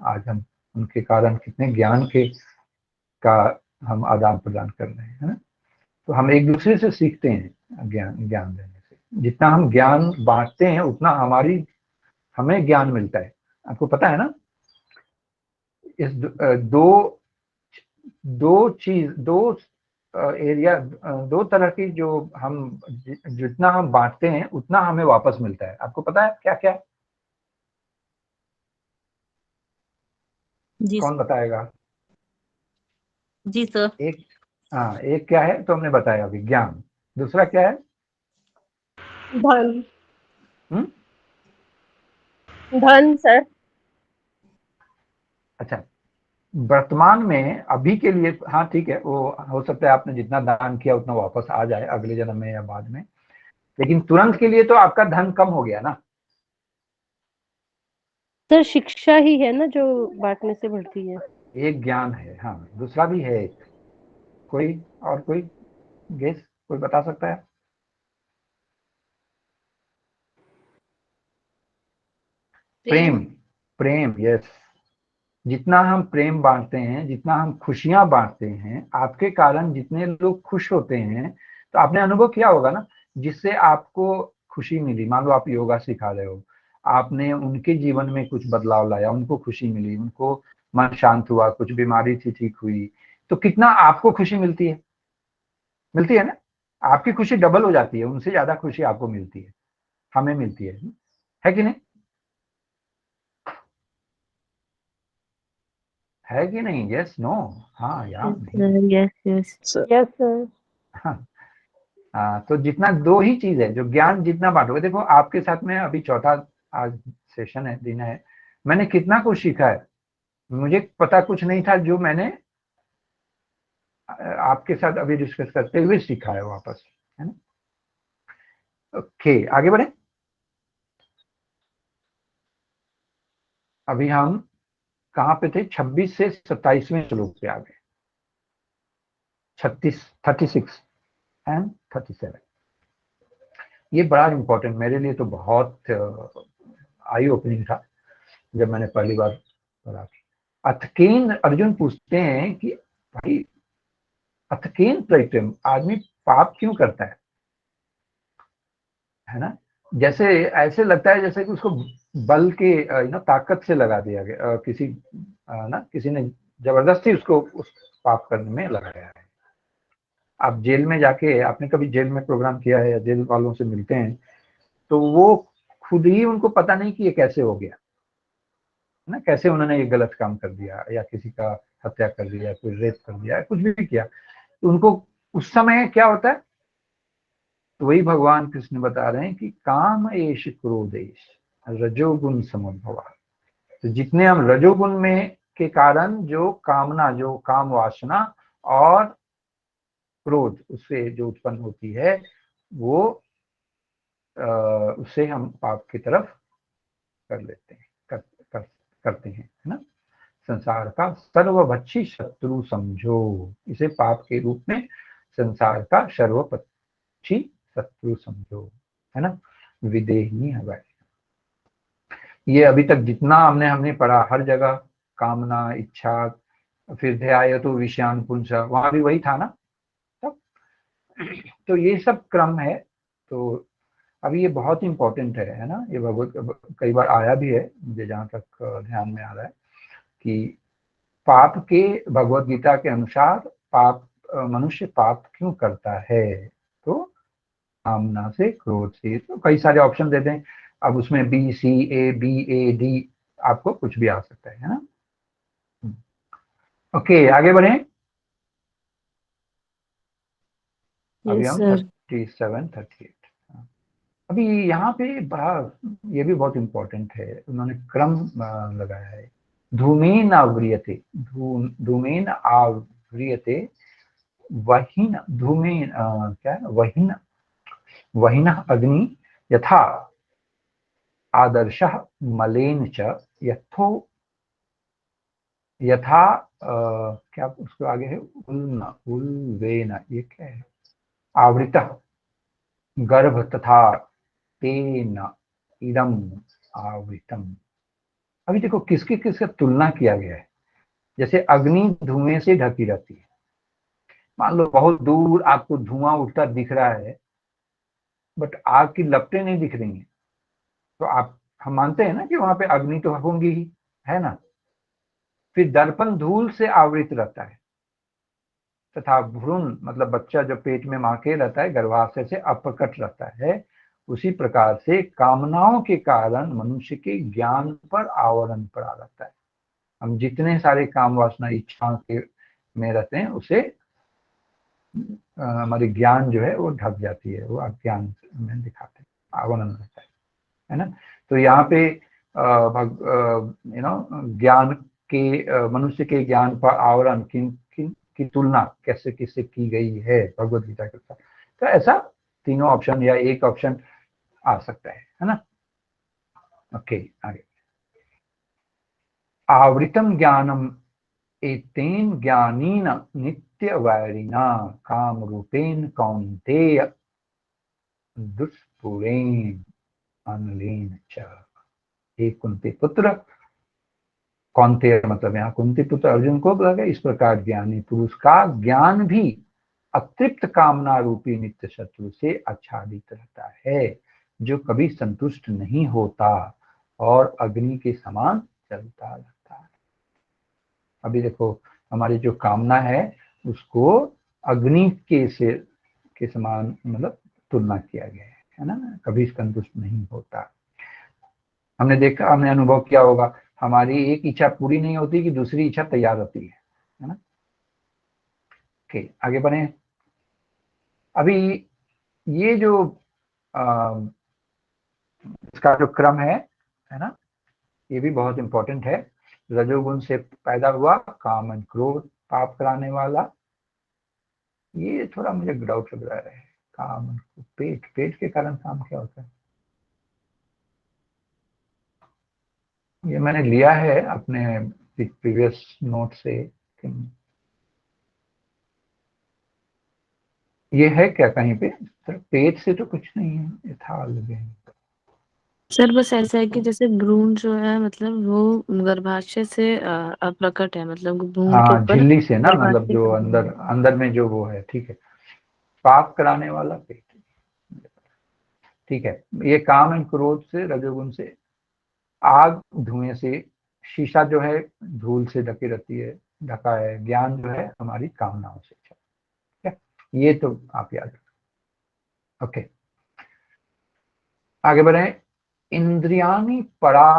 आज हम उनके कारण कितने ज्ञान के का हम आदान प्रदान कर रहे हैं, है ना। तो हम एक दूसरे से सीखते हैं ज्ञान देने से। जितना हम ज्ञान बांटते हैं उतना हमें ज्ञान मिलता है। आपको पता है ना, इस दो एरिया, दो तरह की जो हम, जितना हम बांटते हैं उतना हमें वापस मिलता है। आपको पता है क्या क्या? जी कौन बताएगा? जी सर। एक क्या है तो हमने बताया अभी, ज्ञान। दूसरा क्या है? धन। हम्म? धन सर। अच्छा, वर्तमान में अभी के लिए, हाँ ठीक है, वो हो सकता है आपने जितना दान किया उतना वापस आ जाए अगले जन्म में या बाद में, लेकिन तुरंत के लिए तो आपका धन कम हो गया ना। सर शिक्षा ही है ना जो बांटने से बढ़ती है। एक ज्ञान है, हाँ, दूसरा भी है एक। कोई गेस, कोई बता सकता है? प्रेम। प्रेम, यस। जितना हम प्रेम बांटते हैं, जितना हम खुशियां बांटते हैं, आपके कारण जितने लोग खुश होते हैं, तो आपने अनुभव किया होगा ना, जिससे आपको खुशी मिली। मान लो आप योगा सिखा रहे हो, आपने उनके जीवन में कुछ बदलाव लाया, उनको खुशी मिली, उनको मन शांत हुआ, कुछ बीमारी थी ठीक हुई, तो कितना आपको खुशी मिलती है ना। आपकी खुशी डबल हो जाती है, उनसे ज्यादा खुशी आपको मिलती है, हमें मिलती है कि नहीं? है कि नहीं? यस, नो, हाँ या नहीं? Yes yes. Yes sir. हाँ, तो जितना, दो ही चीज है, जो ज्ञान जितना बांटोगे। देखो आपके साथ में अभी चौथा आज सेशन है, दिन है, मैंने कितना कुछ सीखा है। मुझे पता कुछ नहीं था, जो मैंने आपके साथ अभी डिस्कस करते हुए सीखा है वापस, है ना। ओके, आगे बढ़े। अभी हम कहाँ पे थे? 26 से 27वें श्लोक पे आ गए। 36, 36 एंड 37। ये बड़ा इंपॉर्टेंट, मेरे लिए तो बहुत आई ओपनिंग था जब मैंने पहली बार पढ़ा था। अथकेन अर्जुन पूछते हैं कि भाई अथकेन प्रयत्न, आदमी पाप क्यों करता है ना। जैसे ऐसे लगता है जैसे कि उसको बल के ताकत से लगा दिया गया, किसी ने जबरदस्ती उसको उस पाप करने में लगाया है। आप जेल में जाके, आपने कभी जेल में प्रोग्राम किया है या जेल वालों से मिलते हैं, तो वो खुद ही उनको पता नहीं कि ये कैसे हो गया ना, कैसे उन्होंने ये गलत काम कर दिया या किसी का हत्या कर दिया, कोई रेप कर दिया, कुछ भी किया, तो उनको उस समय क्या होता है। तो वही भगवान कृष्ण बता रहे हैं कि काम एश क्रोधेश रजोगुण समुद्भवा। तो जितने हम रजोगुण में के कारण जो कामना, जो काम वासना और क्रोध उससे जो उत्पन्न होती है, वो उससे हम पाप की तरफ कर लेते हैं, करते हैं, है ना। संसार का सर्वभक्षी शत्रु समझो, इसे पाप के रूप में संसार का सर्वभक्षी शत्रु समझो, है ना। विदेही है। ये अभी तक जितना हमने पढ़ा, हर जगह कामना, इच्छा, फिर ध्याय तो विषयान पुंस, वहां भी वही था ना। तब तो ये सब क्रम है। तो अभी ये बहुत इंपॉर्टेंट है ना। ये भगवत कई बार आया भी है, मुझे जहां तक ध्यान में आ रहा है कि पाप के, भगवत गीता के अनुसार पाप, मनुष्य पाप क्यों करता है, तो कामना से, क्रोध से। तो कई सारे ऑप्शन देते हैं, अब उसमें BCABAD, आपको कुछ भी आ सकता है ना। ओके, आगे बढ़े। अभी यस हम सर। 37, 38। अभी यहाँ पे बड़ा, ये भी बहुत इंपॉर्टेंट है, उन्होंने क्रम लगाया है। धूमेन आवृयते, धूमेन आवृयते, वहीन धूमेन, क्या है, वहीन वहीन अग्नि यथा आदर्शः मलेन च यथो यथा क्या उसको आगे है, उल्वेन, ये क्या है, आवृतः गर्भ तथा तेन इदम आवृतम। अभी देखो किसकी किसका तुलना किया गया है। जैसे अग्नि धुएं से ढकी रहती है, मान लो बहुत दूर आपको धुआं उठता दिख रहा है, बट आग की लपटें नहीं दिख रही हैं, तो आप, हम मानते हैं ना कि वहां पे अग्नि तो होंगी ही, है ना। फिर दर्पण धूल से आवृत रहता है, तथा भ्रूण मतलब बच्चा जो पेट में मां के रहता है, गर्भाशय से अप्रकट रहता है। उसी प्रकार से कामनाओं के कारण मनुष्य के ज्ञान पर आवरण पड़ा रहता है। हम जितने सारे काम वासना इच्छाओं के में रहते हैं, उसे हमारी ज्ञान जो है वो ढक जाती है, वो अज्ञान में दिखाते हैं, आवरण रहता है ना। तो यहाँ पे ज्ञान के, मनुष्य के ज्ञान पर आवरण किन किन की तुलना कैसे किससे की गई है भगवत गीता के साथ। तो ऐसा तीनों ऑप्शन या एक ऑप्शन आ सकता है ना। ओके, आगे। आवृतम ज्ञानम एतेन ज्ञानीन नित्य वैरिणा काम रूपेन कौन्तेय दुष्पुरेन अनलेन च। हे कुंती पुत्र, कौन्तेय मतलब यहाँ कुंती पुत्र अर्जुन को बोला गया, इस प्रकार ज्ञानी पुरुष का ज्ञान भी अतृप्त कामना रूपी नित्य शत्रु से आच्छादित रहता है, जो कभी संतुष्ट नहीं होता और अग्नि के समान चलता रहता है। अभी देखो हमारी जो कामना है उसको अग्नि के समान मतलब तुलना किया गया है ना, कभी संतुष्ट नहीं होता। हमने देखा, हमने अनुभव किया होगा, हमारी एक इच्छा पूरी नहीं होती कि दूसरी इच्छा तैयार होती है ना। ओके, आगे बढ़े। अभी ये जो इसका जो क्रम है ना, ये भी बहुत इंपॉर्टेंट है। रजोगुण से पैदा हुआ काम एंड क्रोध, पाप कराने वाला। ये थोड़ा मुझे डाउट लग रहा है। काम and क्रोध, पेट, पेट के कारण काम क्या होता है? ये मैंने लिया है अपने प्रीवियस नोट से। ये है क्या कहीं पे? सर पेट से तो कुछ नहीं है, ये था अलग है। सर बस ऐसा है कि जैसे भ्रूण जो है मतलब वो गर्भाशय से प्रकट है, मतलब भ्रूण के हाँ, ऊपर झिल्ली से ना, मतलब गर्भाशय जो का अंदर अंदर में जो वो है, ठीक है। पाप कराने वाला पेट, ठीक है। ये काम एंड क्रोध से, रजोगुण से, आग धुएं से, शीशा जो है धूल से ढकी रहती है, ढका है। ज्ञान जो है हमारी कामनाओं से, ठीक है। ये तो आप याद रखें। ओके, आगे बढ़े। इंद्रियानी परा,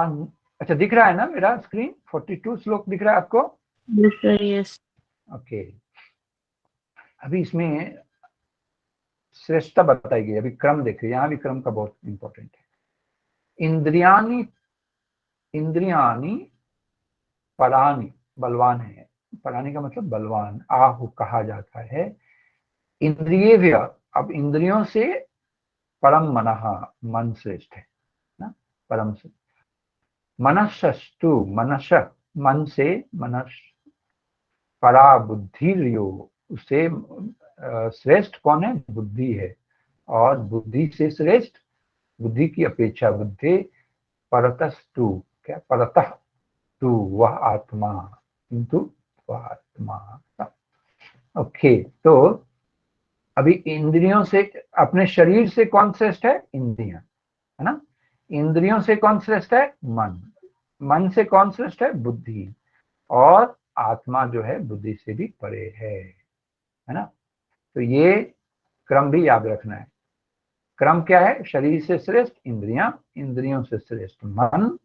अच्छा दिख रहा है ना मेरा स्क्रीन? 42 श्लोक दिख रहा है आपको? यस। ओके, अभी इसमें श्रेष्ठता बताई गई। अभी क्रम देखिए, यहाँ भी क्रम का बहुत इंपॉर्टेंट है। इंद्रियानी, इंद्रियानी परानी, बलवान है। परानी का मतलब बलवान, आहु कहा जाता है। इंद्रियेभ्य, अब इंद्रियों से परम मनः, मन श्रेष्ठ है ना, परम से। मनस्सस्तु, मनस, मन से, मनस, परा बुद्धिर्यो, उससे श्रेष्ठ कौन है? बुद्धि है। और बुद्धि से श्रेष्ठ, बुद्धि की अपेक्षा बुद्धि, परतस्तु, क्या? परतः तू, वह आत्मा, किंतु वह आत्मा। ओके, तो अभी इंद्रियों से, अपने शरीर से कौन श्रेष्ठ है? इंद्रियां, है ना। इंद्रियों से कौन श्रेष्ठ है? मन। मन से कौन श्रेष्ठ है? बुद्धि। और आत्मा जो है बुद्धि से भी परे है ना। तो ये क्रम भी याद रखना है। क्रम क्या है? शरीर से श्रेष्ठ इंद्रियां, इंद्रियों से श्रेष्ठ मन,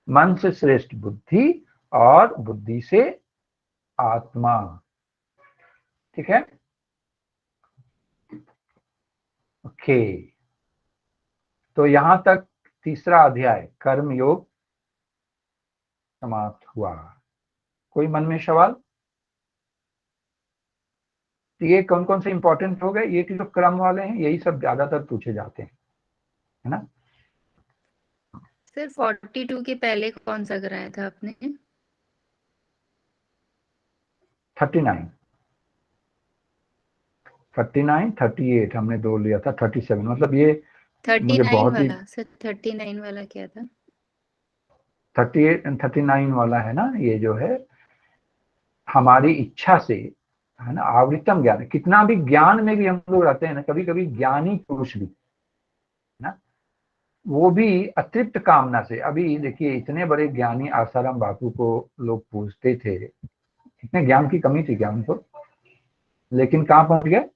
मन से श्रेष्ठ बुद्धि, और बुद्धि से आत्मा, ठीक है। ओके, तो यहां तक तीसरा अध्याय कर्म योग समाप्त हुआ। कोई मन में सवाल? तो ये कौन कौन से इंपॉर्टेंट हो गए? ये जो क्रम वाले हैं यही सब ज्यादातर पूछे जाते हैं, है ना। सर 42 के पहले कौन सा कराया था आपने? 39, 39, 38 हमने दो लिया था। 37 मतलब ये मुझे 39 बहुत ही, वाला सर, 39 वाला क्या था? 38 एंड 39 वाला है ना, ये जो है हमारी इच्छा से, है ना। आवृतम ज्ञान, कितना भी ज्ञान में भी हम लोग रहते हैं ना, कभी कभी ज्ञानी पुरुष भी, है ना, वो भी अतृप्त कामना से। अभी देखिए, इतने बड़े ज्ञानी आसाराम बापू को लोग पूछते थे, इतने ज्ञान की कमी थी क्या उनको? लेकिन कहाँ पहुंच गए?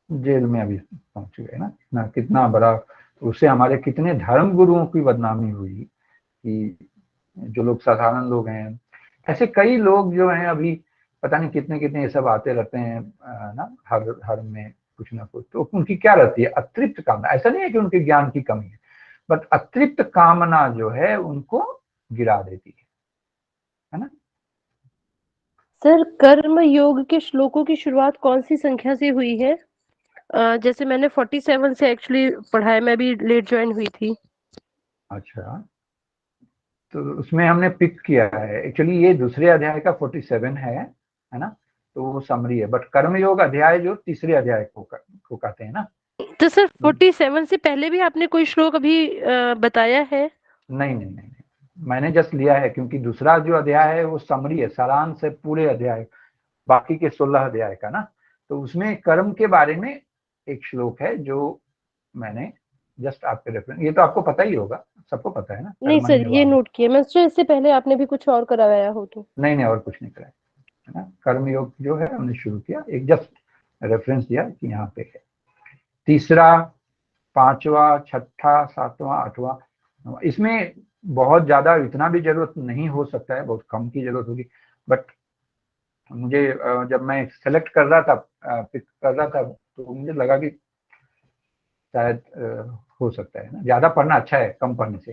जेल में अभी पहुंच गए ना कितना बड़ा। उससे हमारे कितने धर्म गुरुओं की बदनामी हुई कि जो लोग साधारण लोग हैं, ऐसे कई लोग जो हैं अभी पता नहीं कितने कितने ये सब आते रहते हैं ना, हर हर में कुछ ना कुछ। तो उनकी क्या रहती है? अतृप्त कामना। ऐसा नहीं है कि उनके ज्ञान की कमी है, बट अतृप्त कामना जो है उनको गिरा देती है ना। सर कर्म योग के श्लोकों की शुरुआत कौन सी संख्या से हुई है? जैसे मैंने 47 से एक्चुअली पढ़ा है, मैं भी लेट ज्वाइन हुई थी। अच्छा, तो उसमें हमने पिक किया है एक्चुअली, ये दूसरे अध्याय का 47 है ना। तो वो समरी है, बट कर्मयोग अध्याय जो तीसरे अध्याय को कहते हैं ना। तो सर 47 से पहले भी आपने कोई श्लोक अभी बताया है? नहीं नहीं नहीं, मैंने जस्ट लिया है क्योंकि दूसरा जो अध्याय है वो समरी है, सारांश है पूरे अध्याय, बाकी के 16 अध्याय का ना। तो उसमें कर्म के बारे में एक श्लोक है जो मैंने जस्ट आपके रेफरेंस, ये तो आपको पता ही होगा, सबको पता है ना। नहीं सर, ये नोट किया मैं। सर इससे पहले आपने भी कुछ और करवाया हो तो? नहीं, और कुछ नहीं कराया, है ना। कर्मयोग जो है हमने शुरू किया, एक जस्ट रेफरेंस दिया कि यहाँ पे है। तीसरा, पांचवा, छठा, सातवां, आठवां, इसमें बहुत ज्यादा इतना भी जरूरत नहीं हो सकता है, बहुत कम की जरूरत होगी। बट मुझे जब मैं सेलेक्ट कर रहा था, पिक कर रहा था, तो मुझे लगा कि शायद हो सकता है ना, ज्यादा पढ़ना अच्छा है कम पढ़ने से,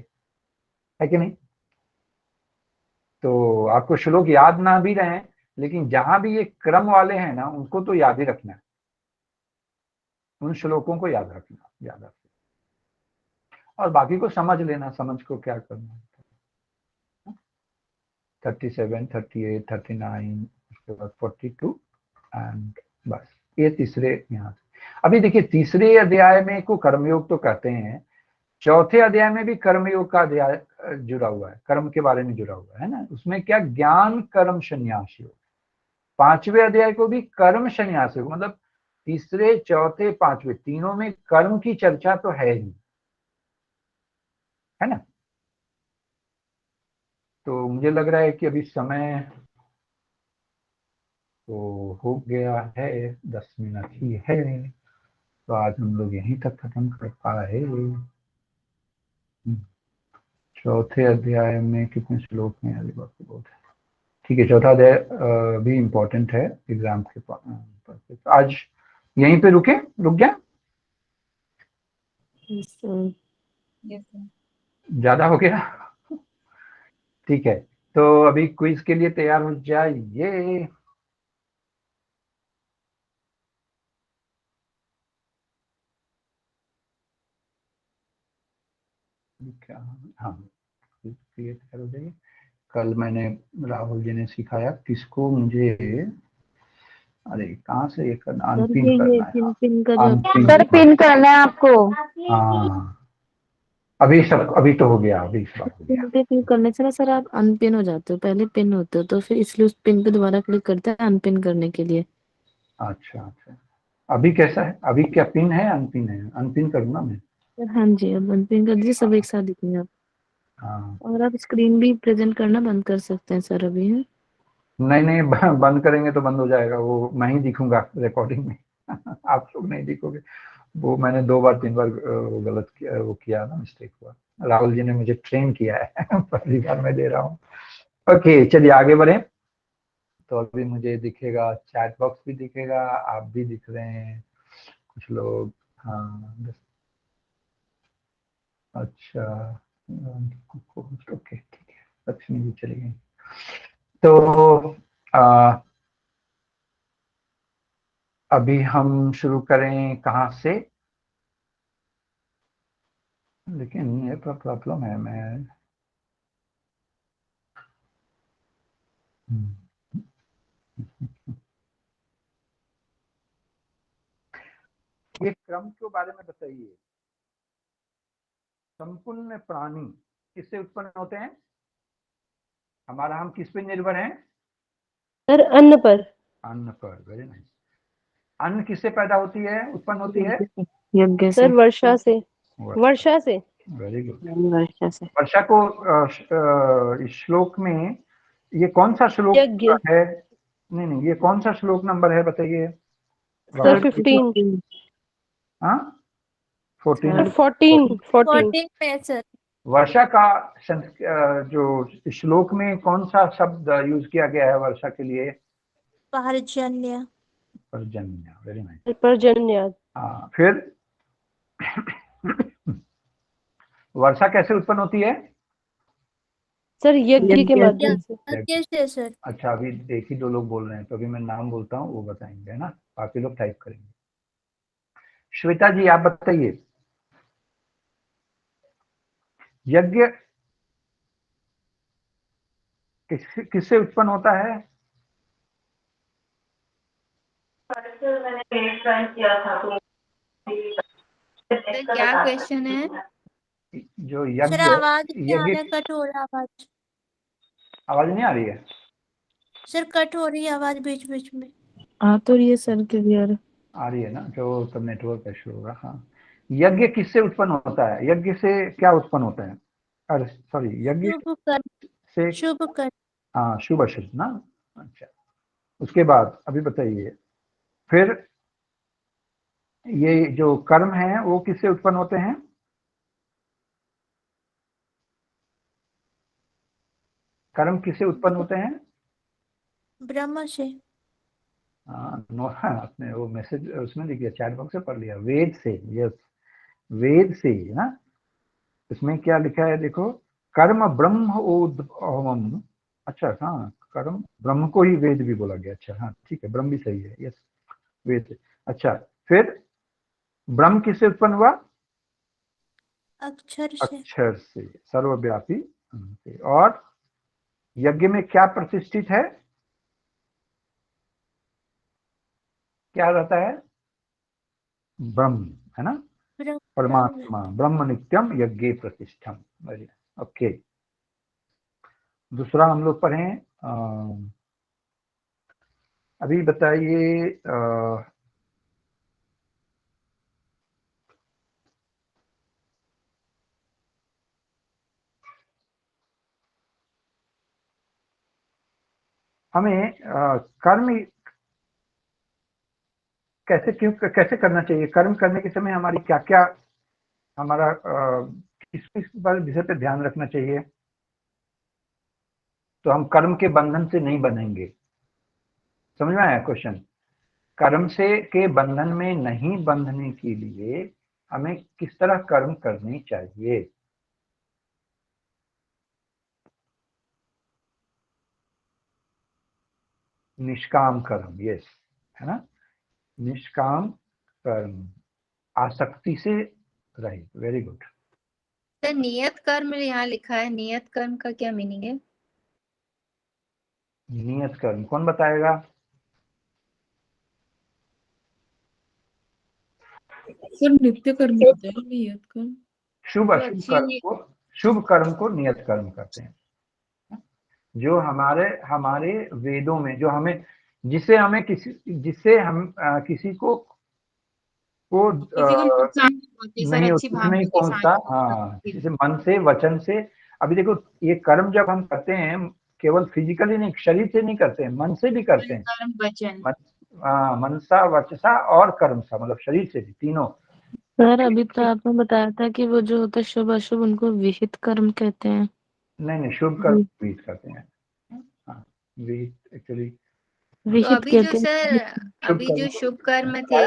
है कि नहीं? तो आपको श्लोक याद ना भी रहे, लेकिन जहां भी ये क्रम वाले हैं ना उनको तो याद ही रखना है, उन श्लोकों को याद रखना, याद रखना, और बाकी को समझ लेना, समझ को क्या करना है। 37, 38, 39, उसके बाद 42 एंड बस ये तीसरे यहाँ से। अभी देखिए तीसरे अध्याय में को कर्मयोग तो कहते हैं, चौथे अध्याय में भी कर्मयोग का अध्याय जुड़ा हुआ है, कर्म के बारे में जुड़ा हुआ है ना, उसमें क्या ज्ञान कर्म संन्यास योग। पांचवे अध्याय को भी कर्म संन्यास योग, मतलब तीसरे चौथे पांचवे तीनों में कर्म की चर्चा तो है ही, है ना। तो मुझे लग रहा है कि अभी समय तो हो गया है, 10 मिनट ही है, तो आज हम लोग यहीं तक खत्म कर पाए। चौथे अध्याय में कितने श्लोक हैं, अभी बात बहुत है। ठीक है, चौथा अध्याय भी इम्पोर्टेंट है एग्जाम के पास। आज यहीं पे रुक गया, ज्यादा हो गया। ठीक है, तो अभी क्विज के लिए तैयार हो जाइए। क्या, हाँ क्रिएट तैयार हो जाइए। कल मैंने राहुल जी ने सिखाया किसको, मुझे अरे कहाँ से ये करना, अनपिन करना है, पिन का जो अनपिन सर पिन करना है आपको। हाँ अभी तो हो गया, अभी इस बार हो गया। पिन पे क्लिक करने से ना सर आप अनपिन हो जाते हो, पहले पिन होते हो तो फिर इसलिए उस पिन पे दोबारा क्लिक करते हैं अनपिन करने के लिए। अच्छा, अभी कैसा है, अभी क्या पिन है अनपिन है, अनपिन करूंगा मैं। हाँ जी, अब अनपिन कर दीजिए, सब एक साथ दिखेंगे आप। हाँ और आप स्क्रीन भी प्रेजेंट करना बंद कर सकते हैं सर अभी। है नहीं बंद करेंगे तो बंद हो जाएगा, वो मैं ही दिखूंगा रिकॉर्डिंग में। आप लोग नहीं दिखोगे, वो मैंने 2 बार 3 बार वो गलत किया, वो किया ना, मिस्टेक हुआ। राहुल जी ने मुझे ट्रेन किया है। पहली बार मैं दे रहा हूँ। ओके चलिए आगे बढ़े। तो अभी मुझे दिखेगा, चैट बॉक्स भी दिखेगा, आप भी दिख रहे हैं कुछ लोग। हाँ अच्छा, ओके ठीक है, लक्ष्मी जी चली गई। तो अभी हम शुरू करें कहाँ से, लेकिन ये प्रॉब्लम है, मैं ये क्रम के बारे में बताइए। संपूर्ण प्राणी किससे उत्पन्न होते हैं, हम किस पे निर्भर हैं? सर अन्न पर। अन्न पर, वेरी नाइस। अन्न किससे पैदा होती है, उत्पन्न होती है? यज्ञ से। सर वर्षा से। वर्षा से। Very good. वर्षा से। वर्षा को इस श्लोक में ये कौन सा श्लोक यज्ञ। है? नहीं ये कौन सा श्लोक नंबर है बताइए। सर 15। हाँ 14। सर 14। 14 पे सर। वर्षा का जो श्लोक में कौन सा शब्द यूज किया गया है वर्षा के लिए? पर्जन्य। पर्जन्य, वेरी नाइस। पर्जन्य। हाँ फिर वर्षा कैसे उत्पन्न होती है? सर यज्ञ के माध्यम से। यज्ञ से सर। अच्छा अभी एक ही 2 लोग बोल रहे हैं, तो अभी मैं नाम बोलता हूँ वो बताएंगे, है ना, बाकी लोग टाइप करेंगे। श्वेता जी आप बताइए, यज्ञ किससे उत्पन्न होता है? सर क्या क्वेश्चन है? जो सर यज्ञ, आवाज नहीं आ रहा, कट हो रहा आवाज। आवाज नहीं आ रही है सर कट हो रही है आवाज बीच बीच में। आ तो रही है सर क्लियर। आ रही है ना, जो तब नेटवर्क इशू होगा। हाँ यज्ञ किससे उत्पन्न होता है, यज्ञ से क्या उत्पन्न होता है? अरे सॉरी, यज्ञ शुभ कर। से, शुभ कर। हाँ शुभ अशुभ ना। अच्छा उसके बाद अभी बताइए, फिर ये जो कर्म है वो किससे उत्पन्न होते हैं? कर्म किससे उत्पन्न होते हैं? ब्रह्म से। हाँ आपने वो मैसेज उसमें लिख दिया, चैट बॉक्स से पढ़ लिया, वेद से। यस वेद से ना। इसमें क्या लिखा है देखो, कर्म ब्रह्म उद्भवम अच्छा हाँ, कर्म ब्रह्म को ही वेद भी बोला गया। अच्छा हाँ ठीक है, ब्रह्म भी सही है, यस वेद। अच्छा फिर ब्रह्म किससे उत्पन्न हुआ? अक्षर से। अक्षर से, सर्वव्यापी से। और यज्ञ में क्या प्रतिष्ठित है? क्या रहता है? ब्रह्म, है ना, ब्रह्म परमात्मा। ब्रह्म नित्यम यज्ञे प्रतिष्ठम। ओके, दूसरा हम लोग पढ़ें। अभी बताइए हमें कर्म कैसे करना चाहिए? कर्म करने के समय हमारी क्या क्या, हमारा किस किस विषय पे ध्यान रखना चाहिए तो हम कर्म के बंधन से नहीं बनेंगे? समझ में आया क्वेश्चन? कर्म से के बंधन में नहीं बंधने के लिए हमें किस तरह कर्म करनी चाहिए? निष्काम कर्म, यस, है ना, निष्काम कर्म, आसक्ति से रहित। Very good. सर नियत कर्म यहाँ लिखा है, नियत कर्म का क्या मीनिंग है? नियत कर्म कौन बताएगा? सर नित्य कर्म होता है नियत कर्म। शुभ अशुभ कर्म को, शुभ कर्म को नियत कर्म कहते हैं। जो हमारे हमारे वेदों में, जो हमें, जिससे हमें जिससे हम किसी को किसी को नुकसान नहीं पहुंचे सर, नहीं अच्छी दुख नहीं भावना के साथ। पहुंचता। हाँ, जैसे मन से, वचन से। अभी देखो, ये कर्म जब हम करते हैं केवल फिजिकली नहीं, शरीर से नहीं करते हैं, मन से भी करते हैं। कर्म वचन। मनसा वचसा और कर्मसा, मतलब शरीर से भी, तीनों। सर अभी तो आपने बताया था कि वो जो होता है शुभ अशुभ उनको विहित कर्म कहते हैं। नहीं, शुभ कर्म विहित करते हैं। हाँ, विहित एक्चुअली तो विहित अभी जो कहते सर, हैं। अभी जो शुभ कर्म थे,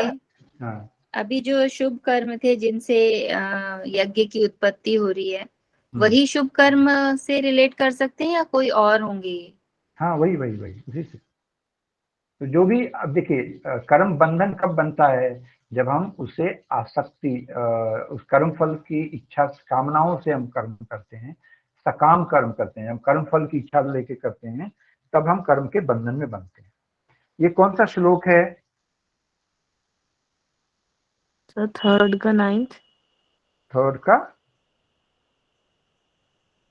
हाँ, अभी जो शुभ कर्म थे जिनसे यज्ञ की उत्पत्ति हो रही है, वही शुभ कर्म से रिलेट कर सकते हैं या कोई और होंगे? हाँ, वही वही वही उसी से। तो जो भी, अब देखिए, कर्म बंधन कब बनता है? जब हम उसे आसक्ति, उस कर्म फल की इच्छा, कामनाओं से हम कर्म करते हैं, सकाम कर्म करते हैं, हम कर्म फल की इच्छा लेके करते हैं, तब हम कर्म के बंधन में बनते हैं। ये कौन सा श्लोक है? सर थर्ड का नाइन्थ। थर्ड का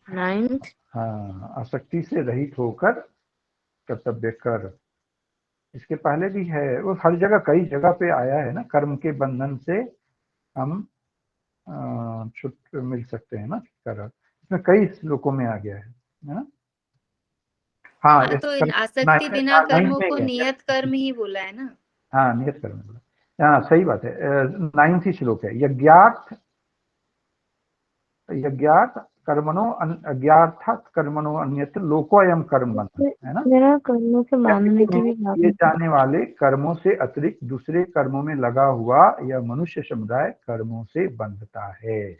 नाइन्थ। हाँ, आसक्ति से रहित होकर कर्तव्य कर। इसके पहले भी है, वो हर जगह, कई जगह पे आया है ना, कर्म के बंधन से हम छुट मिल सकते हैं ना, कर। इसमें कई श्लोकों में आ गया है ना। हाँ, हाँ, इस तो इन आसक्ति बिना कर्मों को नियत कर्म ही बोला है ना। हाँ, नियत कर्म बोला। हाँ, सही बात है। 9th ही श्लोक है। यज्ञार्थ कर्मणो अज्ञार्थात् कर्मणो अन्यत्र लोकोऽयं कर्म बंधन, है ना। मेरा कर्मों से बांधने की भी बात किए जाने वाले कर्मों से अतिरिक्त दूसरे कर्मों में लगा हुआ यह मनुष्य समुदाय कर्मों से बंधता है।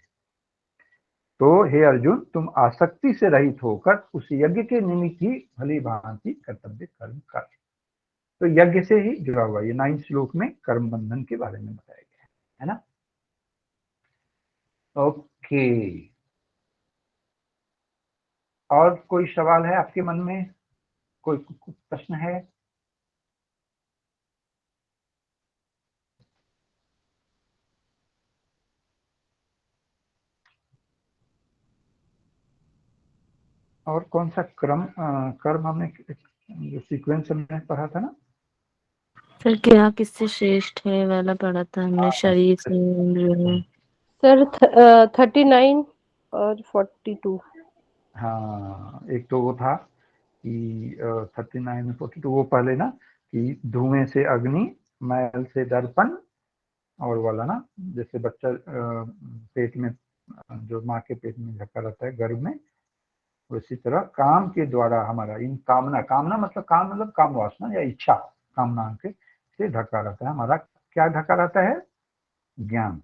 तो हे अर्जुन, तुम आसक्ति से रहित होकर उस यज्ञ के निमित्त ही भली भांति कर्तव्य कर्म कर। तो यज्ञ से ही जुड़ा हुआ ये 9th श्लोक में कर्म बंधन के बारे में बताया गया है ना। ओके, और कोई सवाल है आपके मन में? कोई प्रश्न है? और कौन सा कर्म हमने जो सीक्वेंस हमने पढ़ा था ना? सर क्या किससे श्रेष्ठ है वाला पढ़ा था हमने, शरीर से इंद्रियों। सर 39 और 42। हाँ, एक तो वो था कि 39 में 42, वो पहले ना कि धुएं से अग्नि, मैल से दर्पण, और वाला ना, जैसे बच्चा पेट में, जो माँ के पेट में ढका रहता है गर्भ में, उसी तरह काम के द्वारा हमारा इन कामना मतलब काम वासना या इच्छा, कामना के से ढका रहता है हमारा। क्या ढका रहता है? ज्ञान,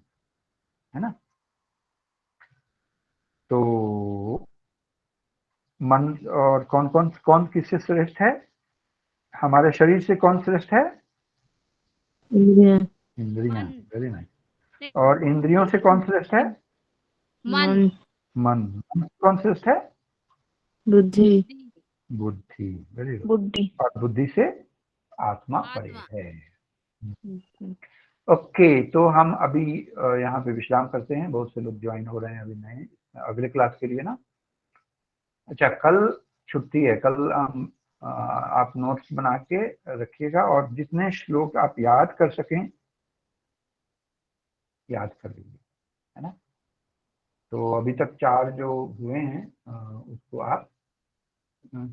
है ना। तो मन और कौन किससे श्रेष्ठ है? हमारे शरीर से कौन श्रेष्ठ है? इंद्रिय, इंद्रियां। मन। Very nice. और इंद्रियों से कौन श्रेष्ठ है? मन। मन, मन कौन श्रेष्ठ है? बुद्धि, बुद्धि। Very good. बुद्धि। और बुद्धि से आत्मा परे आत्मा। है। ओके, तो हम अभी यहाँ पे विश्राम करते हैं। बहुत से लोग ज्वाइन हो रहे हैं अभी नए अगले क्लास के लिए ना। अच्छा, कल छुट्टी है। कल हम आप नोट्स बना के रखिएगा और जितने श्लोक आप याद कर सकें याद कर लीजिए, है ना। तो अभी तक 4 जो हुए हैं उसको आप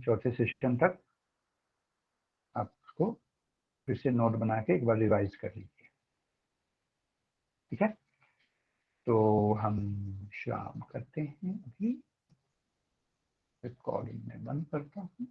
चौथे सेशन तक आप उसको फिर से नोट बना के एक बार रिवाइज कर लीजिए, ठीक है। तो हम विश्राम करते हैं। अभी रिकॉर्डिंग में बंद करता हूँ।